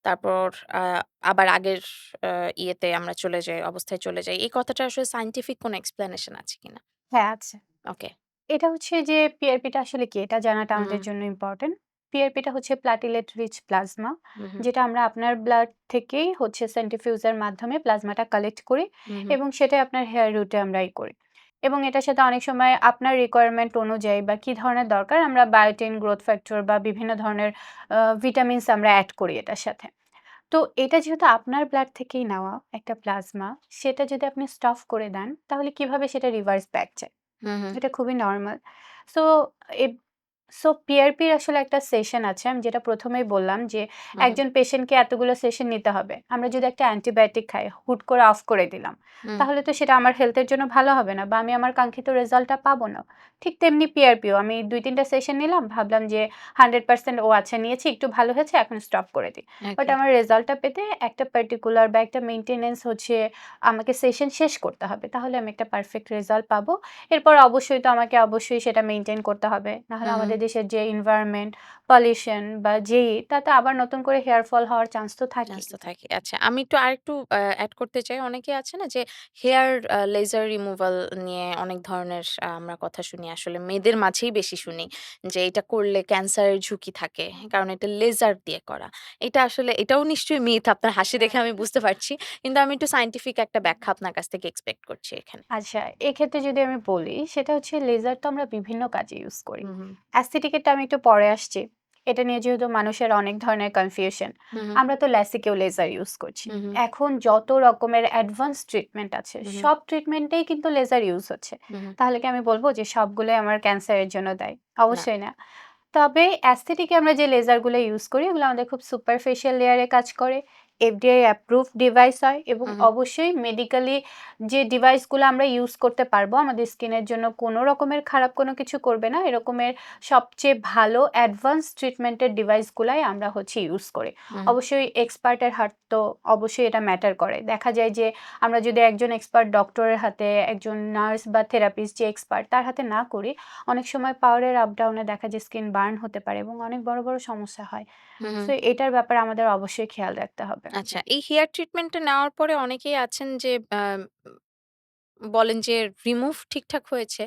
তারপর আ আবার আগের আ ইয়েতে আমরা চলে যাই, অবস্থায় চলে যাই। এই কথাটার আসলে সায়েন্টিফিক কোনো এক্সপ্লেনেশন আছে কিনা? হ্যাঁ, আছে। ওকে। এটা হচ্ছে যে পিআরপিটা আসলে কি? এটা জানাটা হুম, আমাদের হুম, জন্য ইম্পোর্টেন্ট। পিআরপিটা হচ্ছে প্লাটিলেট রিচ প্লাজমা। হুম, হুম, যেটা আমরা আপনার ব্লাড থেকেই হচ্ছে সেন্ট্রিফিউজ এর মাধ্যমে প্লাজমাটা কালেক্ট করি হুম, হুম, এবং সেটাই আপনার হেয়ার রুটে আমরা করি। এবং এটার সাথে অনেক সময় আপনার রিকোয়ারমেন্ট অনুযায়ী বা কি ধরনের দরকার আমরা বায়োটিন, গ্রোথ ফ্যাক্টর বা বিভিন্ন ধরনের ভিটামিনস আমরা এড করি এটার সাথে। তো এটা যেহেতু আপনার ব্লাড থেকেই নেওয়া একটা প্লাজমা, সেটা যদি আপনি স্টফ করে দেন, তাহলে কিভাবে সেটা রিভার্স ব্যাক যায়? হুম, হুম, এটা খুবই নরমাল। সো এ সো পিআরপির আসলে একটা সেশন আছে। আমি যেটা ১ম এই বললাম যে, হুম, হুম, একজন পেশেন্টকে এতগুলো সেশন নিতে হবে। আমরা যদি একটা অ্যান্টিবায়োটিক খাই, হুট করে অফ করে দিলাম, হুম, তাহলে তো সেটা আমার হেলথ এর জন্য ভালো হবে না বা আমি আমার কাঙ্ক্ষিত রেজাল্টটা পাবো না। ঠিক তেমনি পিআরপিও আমি ২-৩ টা সেশন নিলাম, ভাবলাম যে 100% ও আচ্ছা নিয়েছি, একটু ভালো হয়েছে, এখন স্টপ করে দিই। বাট ওকে। আমার রেজাল্টটা পেতে একটা পার্টিকুলার বা একটা মেইনটেন্যান্স হচ্ছে আমাকে সেশন শেষ করতে হবে। তাহলে আমি একটা পারফেক্ট রেজাল্ট পাবো। এরপর অবশ্যই তো আমাকে অবশ্যই সেটা মেইনটেইন করতে হবে। নাহলে হুম, হুম। আমাদের দেশের যে এনভায়রনমেন্ট, পলিউশন বা যেই তাতে আবার নতুন করে হেয়ার ফল হওয়ার চান্স তো চান্স থাকেই। তো থাকে। আচ্ছা, আমি একটু আরেকটু এড করতে চাই। অনেকে আছে না যে হেয়ার লেজার রিমুভাল নিয়ে অনেক ধরনের আমরা কথা শুনি। আসলে মেয়েদের মাঝেই বেশি শুনি যে এটা করলে ক্যান্সারের ঝুঁকি থাকে। কারণ এটা লেজার দিয়ে করা। এটা আসলে এটাও নিশ্চয়ই মিথ। আপনার হাসি দেখে আমি বুঝতে পারছি। কিন্তু আমি একটু সায়েন্টিফিক একটা ব্যাখ্যা আপনার কাছ থেকে এক্সপেক্ট করছি এখানে। আচ্ছা, এক্ষেত্রে যদি আমি বলি সেটা হচ্ছে লেজার তো আমরা বিভিন্ন কাজে ইউজ করি। হুম, হুম, অ্যাসথেটিক এরটা আমি একটু পরে আসছি। এটা নিয়ে যেহেতু মানুষের অনেক ধরনের কনফিউশন। হুম, হুম, আমরা তো ল্যাসিকেও লেজার ইউজ করছি। হুম, হুম, এখন যত রকমের অ্যাডভান্স ট্রিটমেন্ট আছে, হুম, হুম, সব ট্রিটমেন্টেই কিন্তু লেজার ইউজ হচ্ছে। হুম, হুম। তাহলে কি আমি বলব যে সবগুলোই আমার ক্যান্সারের জন্য দায়ী? না। অবশ্যই না। তবে অ্যাসথেটিক এ আমরা যে লেজারগুলো ইউজ করি ওগুলো আমাদের খুব সুপারফিশিয়াল লেয়ারে কাজ করে। এফডিআই অ্যাপ্রুভড ডিভাইস হয় এবং হুম, হুম, অবশ্যই মেডিকেলি যে ডিভাইসগুলো আমরা ইউজ করতে পারবো আমাদের স্কিনের জন্য কোনো রকমের খারাপ কোনো কিছু করবে না। এরকমের সবচেয়ে ভালো অ্যাডভান্স ট্রিটমেন্টের ডিভাইসগুলাই আমরা হচ্ছে ইউজ করি। হুম, হুম, অবশ্যই এক্সপার্টের হাত তো অবশ্যই এটা ম্যাটার করে। দেখা যায় যে আমরা যদি একজন এক্সপার্ট ডক্টরের হাতে, একজন নার্স বা থেরাপিস্ট যে এক্সপার্ট তার হাতে না করি অনেক সময় পাওয়ারের আপ ডাউনে দেখা যায় স্কিন বার্ন হতে পারে এবং অনেক বড়, বড় সমস্যা হয়। হুম, হুম। সো এটার ব্যাপারে আমাদের অবশ্যই খেয়াল রাখতে হবে। আচ্ছা, এই হেয়ার ট্রিটমেন্টটা নেওয়ার পরে অনেকেই আছেন যে বলেন যে রিমুভ ঠিকঠাক হয়েছে।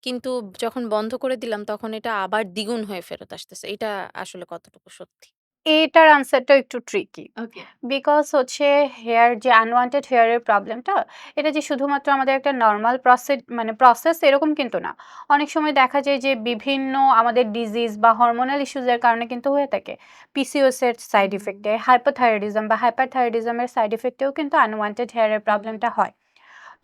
কিন্তু যখন বন্ধ করে দিলাম তখন এটা আবার দ্বিগুণ হয়ে ফেরত আসতেছে। এটা আসলে কতটুকু সত্যি? এটার আনসারটা একটু ট্রিকি। ওকে। বিকজ হচ্ছে হেয়ার যে আনওয়ান্টেড হেয়ার এর প্রবলেমটা, এটা যে শুধুমাত্র আমাদের একটা নরমাল মানে প্রসেস এরকম কিন্তু না। অনেক সময় দেখা যায় যে বিভিন্ন আমাদের ডিজিজ বা হরমোনাল ইস্যুস এর কারণে কিন্তু হয়ে থাকে। পিসিওএস এর সাইড হুম, ইফেক্ট এ, হাইপোথাইরয়েডিজম বা হাইপারথাইরয়েডিজম এর সাইড ইফেক্ট এও কিন্তু আনওয়ান্টেড হেয়ার এর হুম, হুম, প্রবলেমটা হয়।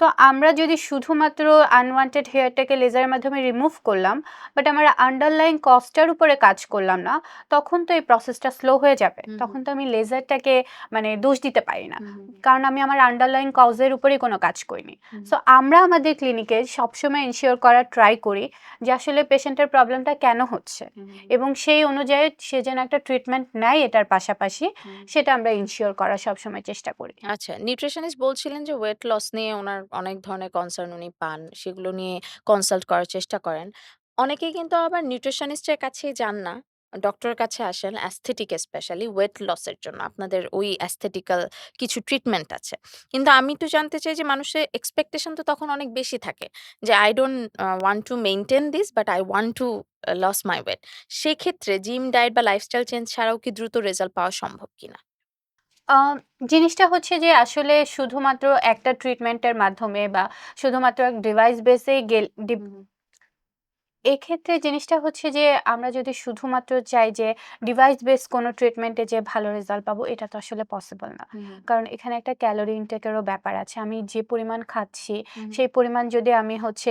তো আমরা যদি শুধুমাত্র আনওয়ান্টেড হেয়ারটাকে লেজারের মাধ্যমে রিমুভ করলাম, বাট আমরা আন্ডারলাইং কজটার উপরে কাজ করলাম না, তখন তো এই প্রসেসটা স্লো হয়ে যাবে। হুম, হুম, তখন তো আমি লেজারটাকে মানে দোষ দিতে পারি না। হুম, হুম, কারণ আমি আমার আন্ডারলাইং কজের উপরেই কোনো কাজ করিনি। হুম, সো আমরা আমাদের ক্লিনিকে সবসময় এনশিওর করার ট্রাই করি যে আসলে পেশেন্টের প্রবলেমটা কেন হচ্ছে হুম, হুম, এবং সেই অনুযায়ী সে যেন একটা ট্রিটমেন্ট নেয় এটার পাশাপাশি, হুম। সেটা আমরা এনশিওর করার সবসময় চেষ্টা করি। আচ্ছা, নিউট্রিশনিস্ট বলছিলেন যে ওয়েট লস নিয়ে উনার অনেক ধরনের কনসার্ন উনি পান। সেগুলো নিয়ে কনসাল্ট করার চেষ্টা করেন। অনেকেই কিন্তু আবার নিউট্রিশনিস্টের কাছেই যান না। ডক্টরের কাছে আসেন অ্যাসথেটিক স্পেশালি ওয়েট লস এর জন্য। আপনাদের ওই অ্যাসথেটিক্যাল কিছু ট্রিটমেন্ট আছে। কিন্তু আমি একটু জানতে চাই যে মানুষের এক্সপেকটেশন তো তখন অনেক বেশি থাকে। যে I don't want to maintain this but I want to lose my weight। সেক্ষেত্রে জিম, ডায়েট বা লাইফস্টাইল চেঞ্জ ছাড়াও কি দ্রুত রেজাল্ট পাওয়া সম্ভব কিনা? আ জিনিসটা হচ্ছে যে আসলে শুধুমাত্র একটা ট্রিটমেন্টের মাধ্যমে বা শুধুমাত্র ডিভাইস বেসে হুম, হুম, এক্ষেত্রে জিনিসটা হচ্ছে যে আমরা যদি শুধুমাত্র চাই যে ডিভাইস বেস কোনো ট্রিটমেন্টে যে ভালো রেজাল্ট পাবো এটা তো আসলে পসিবল না। হুম, হুম, কারণ এখানে একটা ক্যালোরি ইনটেকেরও ব্যাপার আছে। আমি যে পরিমাণ খাচ্ছি হুম, সেই পরিমাণ যদি আমি হচ্ছে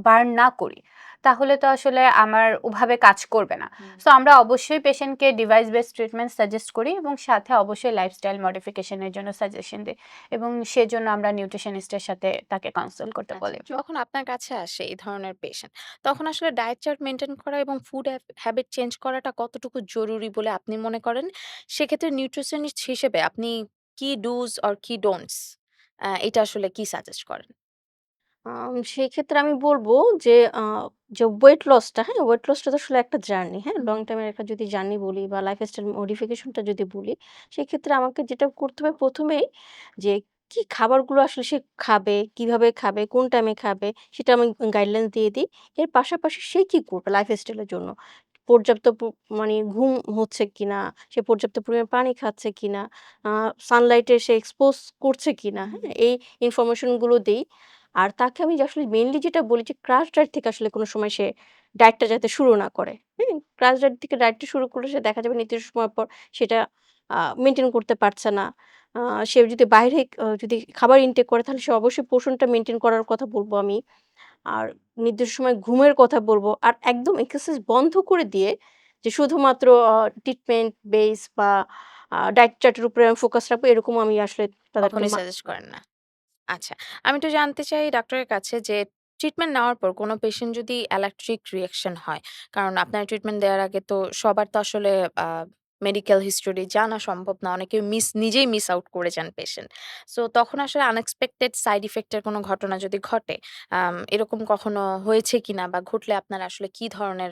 বার্ন না করি তাহলে তো আসলে আমার ওভাবে কাজ করবে না। হুম। সো আমরা অবশ্যই পেশেন্টকে ডিভাইস বেস ট্রিটমেন্ট সাজেস্ট করি এবং সাথে অবশ্যই লাইফস্টাইল মডিফিকেশন এর জন্য সাজেশন দেই এবং সেজন্য আমরা নিউট্রিশনিস্টের সাথে তাকে কাউন্সেল করতে আচ্ছা, বলি। যখন আপনার কাছে আসে এই ধরনের পেশেন্ট, তখন আসলে ডায়েট চার্ট মেইনটেইন করা এবং ফুড হ্যাবিট চেঞ্জ করাটা কতটুকু জরুরি বলে আপনি মনে করেন? সেক্ষেত্রে নিউট্রিশনিস্ট হিসেবে আপনি কি ডুস অর কি ডোন্টস এটা আসলে কি সাজেস্ট করেন? সেই ক্ষেত্রে আমি বলব যে আ যে ওয়েট লসটা, হ্যাঁ? ওয়েট লসটা তো আসলে একটা জার্নি, হ্যাঁ? হুম, লং হুম, টাইম এর একটা যদি জার্নি বলি বা লাইফস্টাইল মডিফিকেশন টা যদি বলি, সেক্ষেত্রে আমাকে যেটা করতে হবে ১ম এই যে কি খাবারগুলো আসলে সে খাবে, কিভাবে খাবে, কোন টাইমে খাবে সেটা আমি গাইডলাইনস দিয়ে দিই। এর পাশাপাশি সে কি করবে লাইফস্টাইল এর জন্য। পর্যাপ্ত মানে ঘুম হচ্ছে কিনা, সে পর্যাপ্ত পরিমাণে পানি খাচ্ছে কিনা, আ সানলাইট এ সে এক্সপোজ করছে কিনা, হুম, হ্যাঁ? এই ইনফরমেশন গুলো দেই। আর তাকে আমি যে আসলে মেইনলি যেটা বলি যে ক্রাশ ডায়েট থেকে আসলে কোনো সময় সে ডায়েটটা যাতে শুরু না করে। হুম? ক্রাশ ডায়েট থেকে ডায়েটটা শুরু করলে সে দেখা যাবে নির্দিষ্ট সময় পর সেটা মেইনটেইন করতে পারছে না। আ সে যদি বাইরে যদি খাবার ইনটেক করে তাহলে সে অবশ্যই পোষণটা মেইনটেইন করার কথা বলব আমি। আর নির্দিষ্ট সময় ঘুমের কথা বলব। আর একদম এক্সারসাইজ বন্ধ করে দিয়ে যে শুধুমাত্র ট্রিটমেন্ট বেস বা ডায়েট চার্টের উপরে আমি ফোকাস রাখবো এরকম আমি আসলে তাদেরকে কখনোই সাজেস্ট করেন না। আচ্ছা। আমি একটু জানতে চাই ডাক্তারের কাছে যে ট্রিটমেন্ট নেওয়ার পর কোনো পেশেন্ট যদি অ্যালার্জিক রিঅ্যাকশন হয়, কারণ আপনার ট্রিটমেন্ট দেওয়ার আগে তো সবার তো আসলে আ মেডিকেল হিস্টোরি জানা সম্ভব না। অনেকে নিজেই মিস আউট করে যান পেশেন্ট। সো তখন আসলে আনএক্সপেক্টেড সাইড ইফেক্ট এর কোনো ঘটনা যদি ঘটে, এরকম কখনো হয়েছে কিনা বা ঘটলে আপনারা আসলে কি ধরনের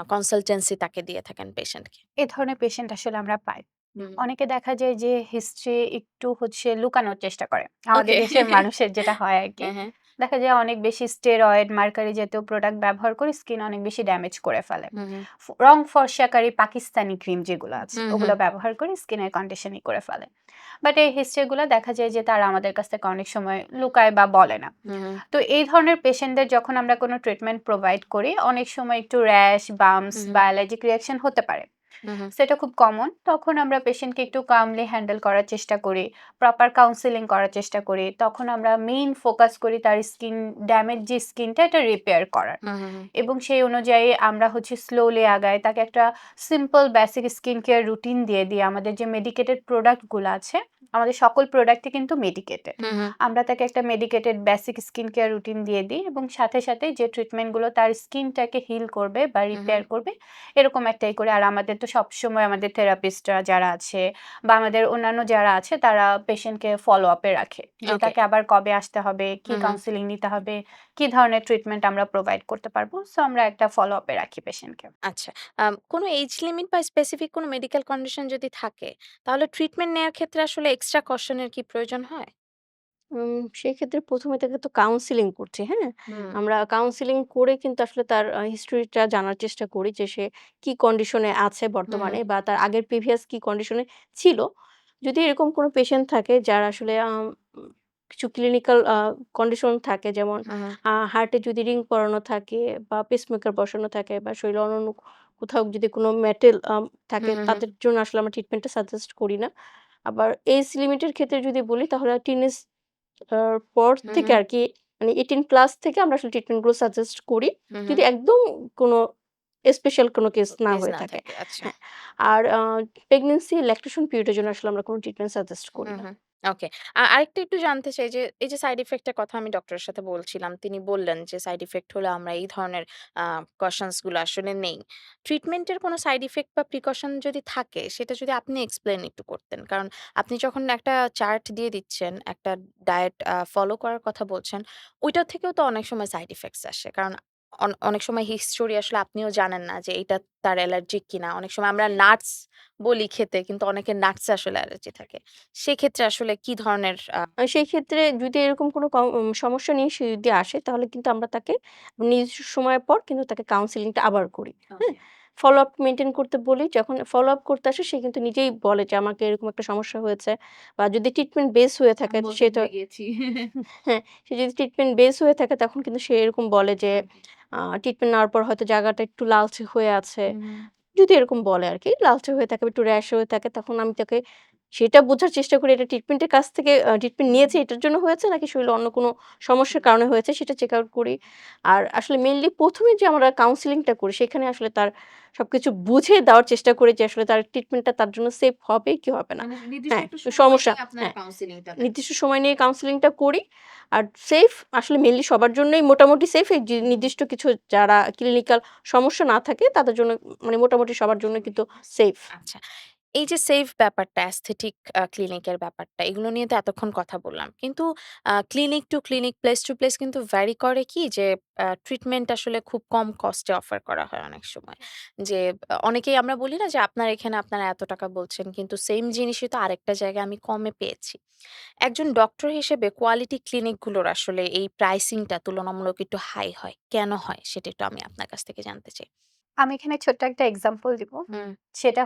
কনসালটেন্সি তাকে দিয়ে থাকেন পেশেন্টকে? এ ধরনের পেশেন্ট আসলে আমরা পাই। হুম। অনেকে দেখা যায় যে হিস্ট্রি একটু লুকানোর চেষ্টা করে। আমাদের ওকে। দেশের মানুষের যেটা হয় আরকি। হ্যাঁ, হ্যাঁ। দেখা যায় অনেক বেশি স্টেরয়েড, মার্কারি জাতীয় প্রোডাক্ট ব্যবহার করে স্কিন অনেক বেশি ড্যামেজ করে ফেলে। হুম, হুম। রং ফর্সাকারী পাকিস্তানি ক্রিম যেগুলো আছে হুম, হুম। ওগুলো ব্যবহার করে স্কিনের কন্ডিশনিং করে ফেলে। বাট এই হিস্ট্রি গুলা দেখা যায় যে তারা আমাদের কাছ থেকে অনেক সময় লুকায় বা বলে না। হুম, হুম। তো এই ধরনের পেশেন্টদের যখন আমরা কোনো ট্রিটমেন্ট প্রোভাইড করি, অনেক সময় একটু র‍্যাশ, বাম্পস হুম, বা অ্যালার্জিক রিঅ্যাকশন হতে পারে। হুম, হুম। সেটা খুব কমন। তখন আমরা পেশেন্টকে একটু কামলি হ্যান্ডেল করার চেষ্টা করি। প্রপার কাউন্সেলিং করার চেষ্টা করি। তখন আমরা মেইন ফোকাস করি তার ড্যামেজ যে স্কিনটা এটা রিপেয়ার করার। হুম, হুম, হুম। এবং সেই অনুযায়ী আমরা স্লোলি আগাই। তাকে একটা simple basic skin care routine দিয়ে দিই। আমাদের যে মেডিকেটেড প্রোডাক্ট গুলা আছে, আমাদের সকল প্রোডাক্টই কিন্তু মেডিকেটেড। হুম, হুম। আমরা তাকে একটা medicated basic skin care routine দিয়ে দিই এবং সাথে, সাথে যে ট্রিটমেন্ট গুলো তার স্কিনটাকে হিল করবে বা হুম, হুম। রিপেয়ার করবে এরকম একটাই করি। আর আমাদের তো সবসময় আমাদের থেরাপিস্টরা যারা আছে বা আমাদের অন্যান্য যারা আছে তারা পেশেন্টকে ফলো আপ এ রাখে। যে ওকে। তাকে আবার কবে আসতে হবে, কি হুম, হুম। কাউন্সেলিং নিতে হবে, কি ধরনের ট্রিটমেন্ট আমরা প্রোভাইড করতে পারবো। সো আমরা একটা ফলো আপ এ রাখি পেশেন্টকে। আচ্ছা। কোনো এজ লিমিট বা স্পেসিফিক কোনো মেডিকেল কন্ডিশন যদি থাকে, তাহলে ট্রিটমেন্ট নেয়ার ক্ষেত্রে আসলে এক্সট্রা কশন এর কি প্রয়োজন হয়? সেক্ষেত্রে ১ম এ তাকে তো কাউন্সেলিং করছি, হ্যাঁ? হুম, আমরা কাউন্সেলিং করে কিন্তু আসলে তার হিস্টরিটা জানার চেষ্টা করি যে সে কি কন্ডিশনে আছে হুম, হুম, বর্তমানে বা তার আগের প্রিভিয়াস কি কন্ডিশনে ছিল। যদি এরকম কোনো পেশেন্ট থাকে যার আসলে উম কিছু ক্লিনিক্যাল কন্ডিশন থাকে যেমন হুম, হুম, হার্টে যদি রিং পরানো থাকে বা পেসমেকার বসানো থাকে বা শরীরে অন্যান্য কোথাও যদি কোনো মেটাল থাকে হুম, হুম, হুম, তাদের জন্য আসলে আমরা ট্রিটমেন্টটা সাজেস্ট করি না। আবার এজ লিমিটের ক্ষেত্রে যদি বলি তাহলে টিনেজ পর হুম, থেকে হুম, আরকি মানে 18 প্লাস থেকে আমরা আসলে ট্রিটমেন্ট গুলো সাজেস্ট করি। হুম, হুম। যদি একদম কোনো স্পেশাল কোনো কেস না কেস হয়ে না থাকে। থাকে। আচ্ছা। হ্যাঁ। আর প্রেগন্যান্সি ল্যাকটেশন পিরিয়ড এর জন্য আসলে আমরা কোনো ট্রিটমেন্ট সাজেস্ট করি হুম, না। হুম। ওকে। আরেকটা একটু জানতে চাই যে, এই যে সাইড ইফেক্ট এর কথা আমি ডক্টরের সাথে বলছিলাম। তিনি বললেন যে সাইড ইফেক্ট হলে আমরা এই ধরনের আ কশনস গুলো আসলে নেই। ট্রিটমেন্ট এর কোনো সাইড ইফেক্ট বা প্রিকশন যদি থাকে, সেটা যদি আপনি এক্সপ্লেইন একটু করতেন। কারণ আপনি যখন একটা চার্ট দিয়ে দিচ্ছেন, একটা ডায়েট ফলো করার কথা বলছেন, ওইটা থেকেও তো অনেক সময় সাইড ইফেক্টস আসে। কারণ অনেক সময় হিস্টোরি আসলে আপনিও জানেন না যে এটা তার অ্যালার্জিক কিনা। অনেক সময় আমরা নাটস বলি খেতে, কিন্তু অনেকের নাটস এ আসলে অ্যালার্জি থাকে। সেক্ষেত্রে আসলে কি ধরনের সেই ক্ষেত্রে যদি এরকম কোনো সমস্যা নিয়ে সে যদি আসে তাহলে কিন্তু আমরা তাকে নির্দিষ্ট সময় পর কিন্তু তাকে কাউন্সেলিংটা আবার করি। হ্যাঁ? ওকে। ফলো আপ মেইনটেইন করতে বলি। যখন ফলো আপ করতে আসে সে কিন্তু নিজেই বলে যে আমাকে এরকম একটা সমস্যা হয়েছে বা যদি ট্রিটমেন্ট বেস হয়ে থাকে আমি বলতে সে তো ভুলে গিয়েছি। হ্যাঁ, সে যদি ট্রিটমেন্ট বেস হয়ে থাকে তখন কিন্তু সে এরকম বলে যে ওকে। ট্রিটমেন্ট নেওয়ার পর হয়তো জায়গাটা একটু লালচে হয়ে আছে। হুম, হুম। যদি এরকম বলে আরকি, লালচে হয়ে থাকে বা একটু র‍্যাশ হয়ে থাকে তখন আমি তাকে সেটা বোঝার চেষ্টা করি এটা ট্রিটমেন্টের কাছ থেকে ট্রিটমেন্ট হুম, নিয়েছে হুম, এটার জন্য হয়েছে নাকি শরীরে অন্য কোনো সমস্যার হুম। কারণে হয়েছে সেটা চেক আউট করি। আর আসলে মেইনলি ১ম এ যে আমরা কাউন্সেলিংটা করি সেখানে আসলে তার সবকিছু বুঝিয়ে দেওয়ার চেষ্টা করি যে আসলে তার ট্রিটমেন্টটা তার জন্য সেফ হবে কি হবে না। মানে নির্দিষ্ট হ্যাঁ, একটা সময় সমস্যা নিয়ে আপনারা হ্যাঁ, কাউন্সেলিংটা দেন। নির্দিষ্ট সময় নিয়ে কাউন্সেলিংটা করি। আর সেফ আসলে মেইনলি সবার জন্যই মোটামুটি সেফ এই যে হুম, হুম। নির্দিষ্ট কিছু যারা ক্লিনিক্যাল সমস্যা না থাকে তাদের জন্য মানে মোটামুটি সবার জন্য সবাই কিন্তু সেফ। আচ্ছা। এই যে সেফ ব্যাপারটা, অ্যাস্থেটিক ক্লিনিকের ব্যাপারটা, এগুলো নিয়ে তো এতক্ষণ কথা বললাম। কিন্তু clinic to clinic, place to place কিন্তু ভ্যারি করে কি যে ট্রিটমেন্ট আসলে খুব কম কস্টে অফার করা হয় অনেক সময়। যে অনেকেই আমরা বলি না যে আপনার এখানে আপনারা এত টাকা বলছেন, কিন্তু সেইম জিনিসই তো আরেকটা জায়গায় আমি কমে পেয়েছি। একজন ডক্টর হিসেবে কোয়ালিটি ক্লিনিকগুলোর আসলে এই প্রাইসিংটা তুলনামূলক একটু হাই হয়। কেন হয়? সেটা একটু আমি আপনার কাছ থেকে জানতে চাই। আমি এখানে ছোট্ট একটা এক্সাম্পল দিব। হুম, সেটা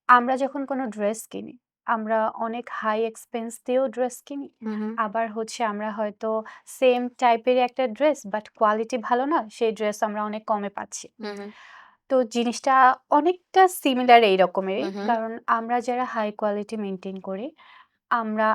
আমরা যখন কোনো ড্রেস কিনি, আমরা অনেক হাই এক্সপেন্স দিয়েও ড্রেস কিনি। হুম, হুম, আবার হচ্ছে আমরা হয়তো সেম টাইপেরই একটা ড্রেস বাট কোয়ালিটি ভালো না, সেই ড্রেস আমরা অনেক কমে পাচ্ছি। হুম, হুম, তো জিনিসটা অনেকটা সিমিলার এই রকমেরই। হুম, হুম, কারণ আমরা যারা হাই কোয়ালিটি মেইনটেইন করি, আমরা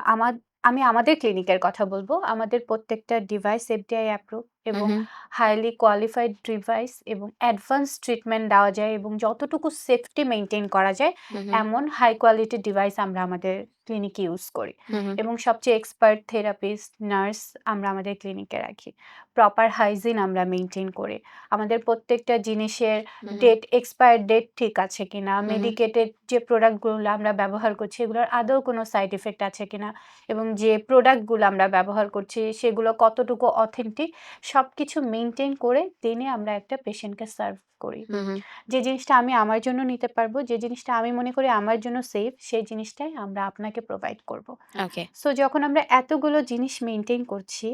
আমি আমাদের ক্লিনিকের কথা বলব। আমাদের প্রত্যেকটা ডিভাইস এফডিআই অ্যাপ্রুভ হুম, এবং হুম, হাইলি কোয়ালিফাইড ডিভাইস এবং অ্যাডভান্স ট্রিটমেন্ট দেওয়া যায় এবং যতটুকু সেফটি মেইনটেইন করা যায়, হুম, হুম, এমন হাই কোয়ালিটি ডিভাইস আমরা আমাদের ক্লিনিকে ইউজ করি। হুম, হুম, এবং সবচেয়ে এক্সপার্ট থেরাপিস্ট, নার্স আমরা আমাদের ক্লিনিকে রাখি। প্রপার হাইজিন আমরা মেইনটেইন করি। আমাদের প্রত্যেকটা জিনিসের হুম, এক্সপায়ার ডেট ঠিক আছে কিনা, হুম, মেডিকেটেড যে প্রোডাক্টগুলো আমরা ব্যবহার করছি এগুলোর আদৌ কোনো সাইড ইফেক্ট আছে কিনা এবং যে প্রোডাক্টগুলো আমরা ব্যবহার করছি সেগুলো কতটুকু অথেন্টিক সবকিছু মেইনটেইন করে দেন আমরা একটা পেশেন্টকে সার্ভ করি। হুম, হুম, যে জিনিসটা আমি আমার জন্য নিতে পারবো, যে জিনিসটা আমি মনে করি আমার জন্য সেফ, সেই জিনিসটাই আমরা আপনাকে প্রোভাইড করব। ওকে। সো যখন আমরা এতগুলো জিনিস মেইনটেইন করছি,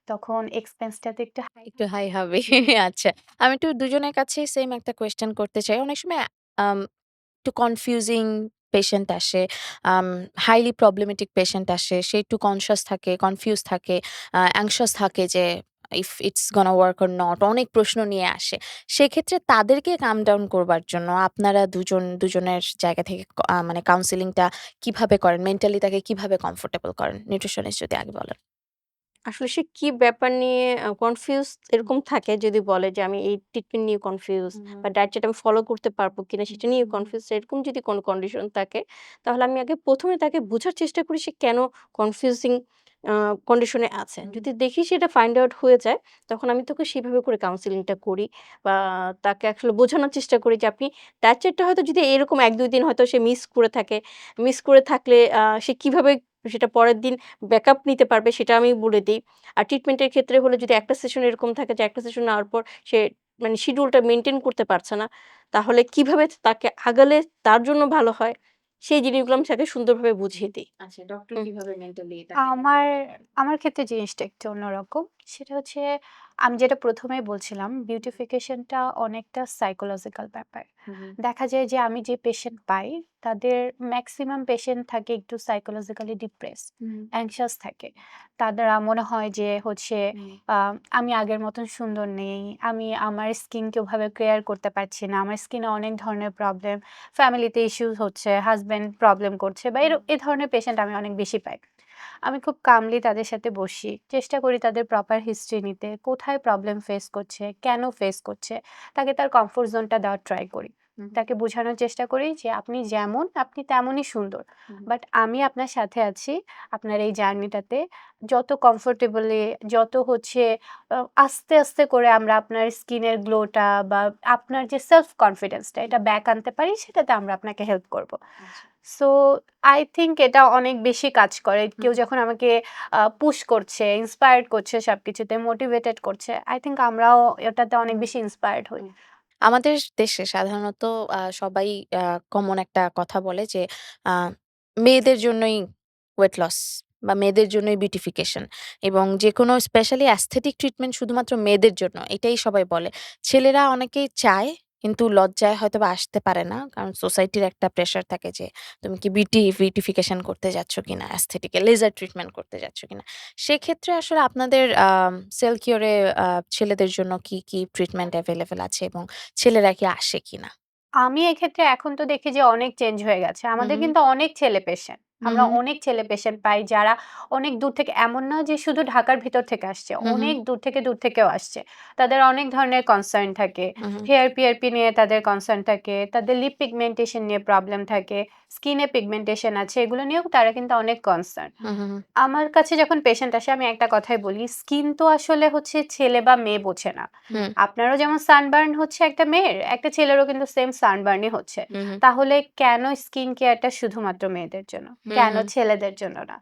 তখন এক্সপেন্সটা তো একটু হাই একটু হবে। হাই হবে। আচ্ছা। আমি একটু দুজনের কাছেই সেম একটা কোয়েশ্চেন করতে চাই। অনেক সময় আম একটু কনফিউজিং পেশেন্ট আসে, আম হাইলি প্রবলেমেটিক পেশেন্ট আসে। সে একটু কনশিয়াস থাকে, কনফিউজ থাকে, অ্যাংশিয়াস থাকে যে if it's gonna work or not, অনেক প্রশ্ন নিয়ে আসে। সেক্ষেত্রে তাদেরকে কাম ডাউন করবার জন্য আপনারা দুজনের জায়গা থেকে মানে কাউন্সেলিংটা কিভাবে করেন? মেন্টালি তাকে কিভাবে কমফোর্টেবল করেন? নিউট্রিশনিস্ট যদি আগে বলেন। আসলে সে কি ব্যাপার নিয়ে কনফিউজ এরকম থাকে যদি বলে যে আমি এই ট্রিটমেন্ট নিয়ে কনফিউজ হুম, বা ডায়েট চার্ট আমি ফলো করতে পারবো কিনা হুম, সেটা নিয়ে হুম, কনফিউজ, এরকম যদি কোনো কন্ডিশন থাকে তাহলে আমি আগে ১ম এ তাকে বোঝার চেষ্টা করি সে কেন কনফিউজিং আ কন্ডিশন এ আছে। হুম, যদি দেখি সেটা ফাইন্ড আউট হয়ে যায় তখন আমি তাকে সেভাবে করে কাউন্সেলিংটা করি বা তাকে আসলে বোঝানোর চেষ্টা করি যে আপনি ডায়েট চার্টটা হয়তো যদি এরকম ১-২ দিন হয়তো সে মিস করে থাকে, মিস করে থাকলে সে কিভাবে সেটা পরের দিন ব্যাকআপ নিতে পারবে সেটা আমি বলে দেই। আর ট্রিটমেন্টের ক্ষেত্রে হলে যদি একটা সেশন এরকম থাকে যে একটা সেশন নেওয়ার পর সে মানে শিডিউলটা মেইনটেইন করতে পারছে না, তাহলে কিভাবে তাকে আগালে তার জন্য ভালো হয়, সেই জিনিসগুলো আমি তাকে সুন্দরভাবে বুঝিয়ে দেই। আচ্ছা, ডক্টর হুম। কিভাবে মেন্টালি তাকে আমার আমার ক্ষেত্রে জিনিসটা একটু অন্যরকম। সেটা হচ্ছে আমি যেটা ১ম এই বলছিলাম, বিউটিফিকেশনটা অনেকটা সাইকোলজিক্যাল ব্যাপার। হুম, হুম, দেখা যায় যে আমি যে পেশেন্ট পাই, তাদের মেক্সিমাম পেশেন্ট থাকে একটু সাইকোলজিক্যালি ডিপ্রেসড, হুম, অ্যাংশাস থাকে। তাদের মনে হয় যে হচ্ছে হুম, আ আমি আগের মতন সুন্দর নেই। আমি আমার স্কিনকে ওভাবে কেয়ার করতে পারছি না। আমার স্কিনে অনেক ধরনের প্রবলেম, ফ্যামিলিতে ইস্যুস হচ্ছে, হাসব্যান্ড প্রবলেম করছে বা এ ধরনের পেশেন্ট আমি অনেক বেশি পাই। আমি খুব কামলি তাদের সাথে বসি। চেষ্টা করি তাদের প্রপার হিস্ট্রি নিতে। কোথায় প্রবলেম ফেস করছে, কেন ফেস করছে, তাকে তার কমফোর্ট জোনটা দেওয়ার ট্রাই করি। হুম, তাকে বোঝানোর চেষ্টা করি যে আপনি যেমন আপনি তেমনই সুন্দর। হুম, বাট আমি আপনার সাথে আছি আপনার এই জার্নিটাতে। যত কমফোর্টেবলি, যত হচ্ছে আস্তে, আস্তে করে আমরা আপনার স্কিনের গ্লোটা বা আপনার যে সেলফ কনফিডেন্সটা এটা ব্যাক আনতে পারি সেটাতে আমরা আপনাকে হেল্প করব। আচ্ছা। সো আই থিংক এটা অনেক বেশি কাজ করে। হুম, কেউ হুম, যখন আমাকে পুশ করছে, ইন্সপায়ার্ড করছে সবকিছুতে, মোটিভেটেড করছে, আই থিংক আমরাও এটাতে অনেক হুম, বেশি ইন্সপায়ার্ড হই। হুম। আমাদের দেশে সাধারণত সবাই আ কমন একটা কথা বলে যে আ মেয়েদের জন্যই ওয়েট লস বা মেয়েদের জন্যই বিউটিফিকেশন এবং যেকোনো স্পেশালি অ্যাস্থেটিক ট্রিটমেন্ট শুধুমাত্র মেয়েদের জন্য এটাই সবাই বলে। ছেলেরা অনেকেই চায় কিন্তু লজ্জায় হয়তোবা আসতে পারে না। কারণ সোসাইটির একটা প্রেশার থাকে যে তুমি কি বিউটিফিকেশন করতে যাচ্ছ কিনা, অ্যাস্থেটিক এ লেজার ট্রিটমেন্ট করতে যাচ্ছ কিনা। সেক্ষেত্রে আসলে আপনাদের সেল কিওর এ ছেলেদের জন্য কি ট্রিটমেন্ট এভেইলেবল আছে এবং ছেলেরা কি আসে কিনা? আমি এক্ষেত্রে এখন তো দেখি যে অনেক চেঞ্জ হয়ে গেছে। হু, আমাদের হু, কিন্তু অনেক ছেলে পেশেন্ট। হু, আমরা হু, অনেক ছেলে পেশেন্ট পাই যারা অনেক দূর থেকে, এমন না যে শুধু ঢাকার ভিতর থেকে আসছে। হু, হু, অনেক দূর থেকেও আসছে। তাদের অনেক ধরনের কনসার্ন থাকে। হু, হু, হেয়ার পিআরপি নিয়ে তাদের কনসার্ন থাকে। তাদের লিপ পিগমেন্টেশন নিয়ে প্রবলেম থাকে। স্কিনে পিগমেন্টেশন আছে। এগুলো নিয়েও তারা কিন্তু অনেক কনসার্ন। হু, হু, আমার কাছে যখন পেশেন্ট আসে আমি একটা কথাই বলি, স্কিন তো আসলে হচ্ছে ছেলে বা মেয়ে বোঝে না। হুম, আপনারও যেমন সানবার্ন হচ্ছে একটা মেয়ের, একটা ছেলেরও কিন্তু সেম সানবার্নই হচ্ছে। হু, হু, তাহলে কেন স্কিন কেয়ারটা শুধুমাত্র মেয়েদের জন্য? হু, কেন হু, ছেলেদের জন্য না?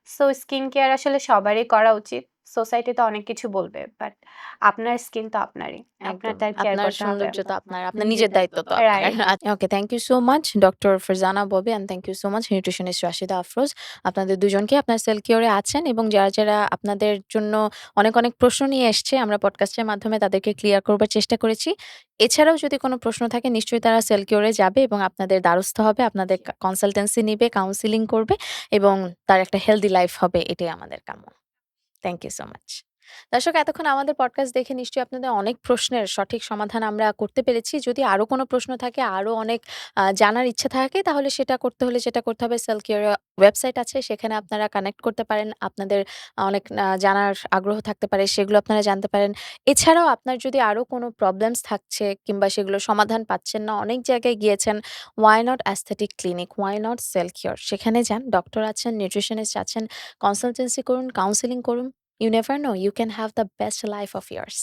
সো স্কিন কেয়ার আসলে সবারই করা উচিত। সোসাইটি তো অনেক কিছু বলবে। বাট আপনার স্কিন তো আপনারই। আপনার একদম। তার কেয়ার আপনার করতে হবে। সৌন্দর্য তো আপনার, আপনার নিজের দায়িত্ব তো আপনার। Right. Okay, thank you so much doctor Farzana Bobby and thank you so much nutritionist Rashida Afroz. আপনাদের দুজনকে আপনার সেলফ কেয়ার এ আছেন এবং যারা আপনাদের জন্য অনেক প্রশ্ন নিয়ে এসছে আমরা পডকাস্টের মাধ্যমে তাদেরকে ক্লিয়ার করবার চেষ্টা করেছি। এছাড়াও যদি কোনো প্রশ্ন থাকে নিশ্চয়ই তারা সেলফ কেয়ার এ যাবে এবং আপনাদের দ্বারস্থ হবে, আপনাদের কনসালটেন্সি নিবে, কাউন্সেলিং করবে এবং তার একটা হেলথি লাইফ হবে, এটাই আমাদের কাম্য। Thank you so much. দর্শক, এতক্ষণ আমাদের পডকাস্ট দেখে নিশ্চয়ই আপনাদের অনেক প্রশ্নের সঠিক সমাধান আমরা করতে পেরেছি। যদি আরো কোনো প্রশ্ন থাকে, আরো অনেক জানার ইচ্ছা থাকে তাহলে সেটা করতে হলে যেটা করতে হবে, সেলফ কেয়ার ওয়েবসাইট আছে সেখানে আপনারা কানেক্ট করতে পারেন। আপনাদের অনেক জানার আগ্রহ থাকতে পারে, সেগুলো আপনারা জানতে পারেন। এছাড়াও আপনার যদি আরো কোনো প্রবলেমস থাকছে কিংবা সেগুলোর সমাধান পাচ্ছেন না, অনেক জায়গায় গিয়েছেন, why not aesthetic clinic, why not self care, সেখানে যান। ডক্টর আছেন, নিউট্রিশনিস্ট আছেন, কনসালটেন্সি করুন, কাউন্সেলিং করুন। You never know, you can have the best life of yours.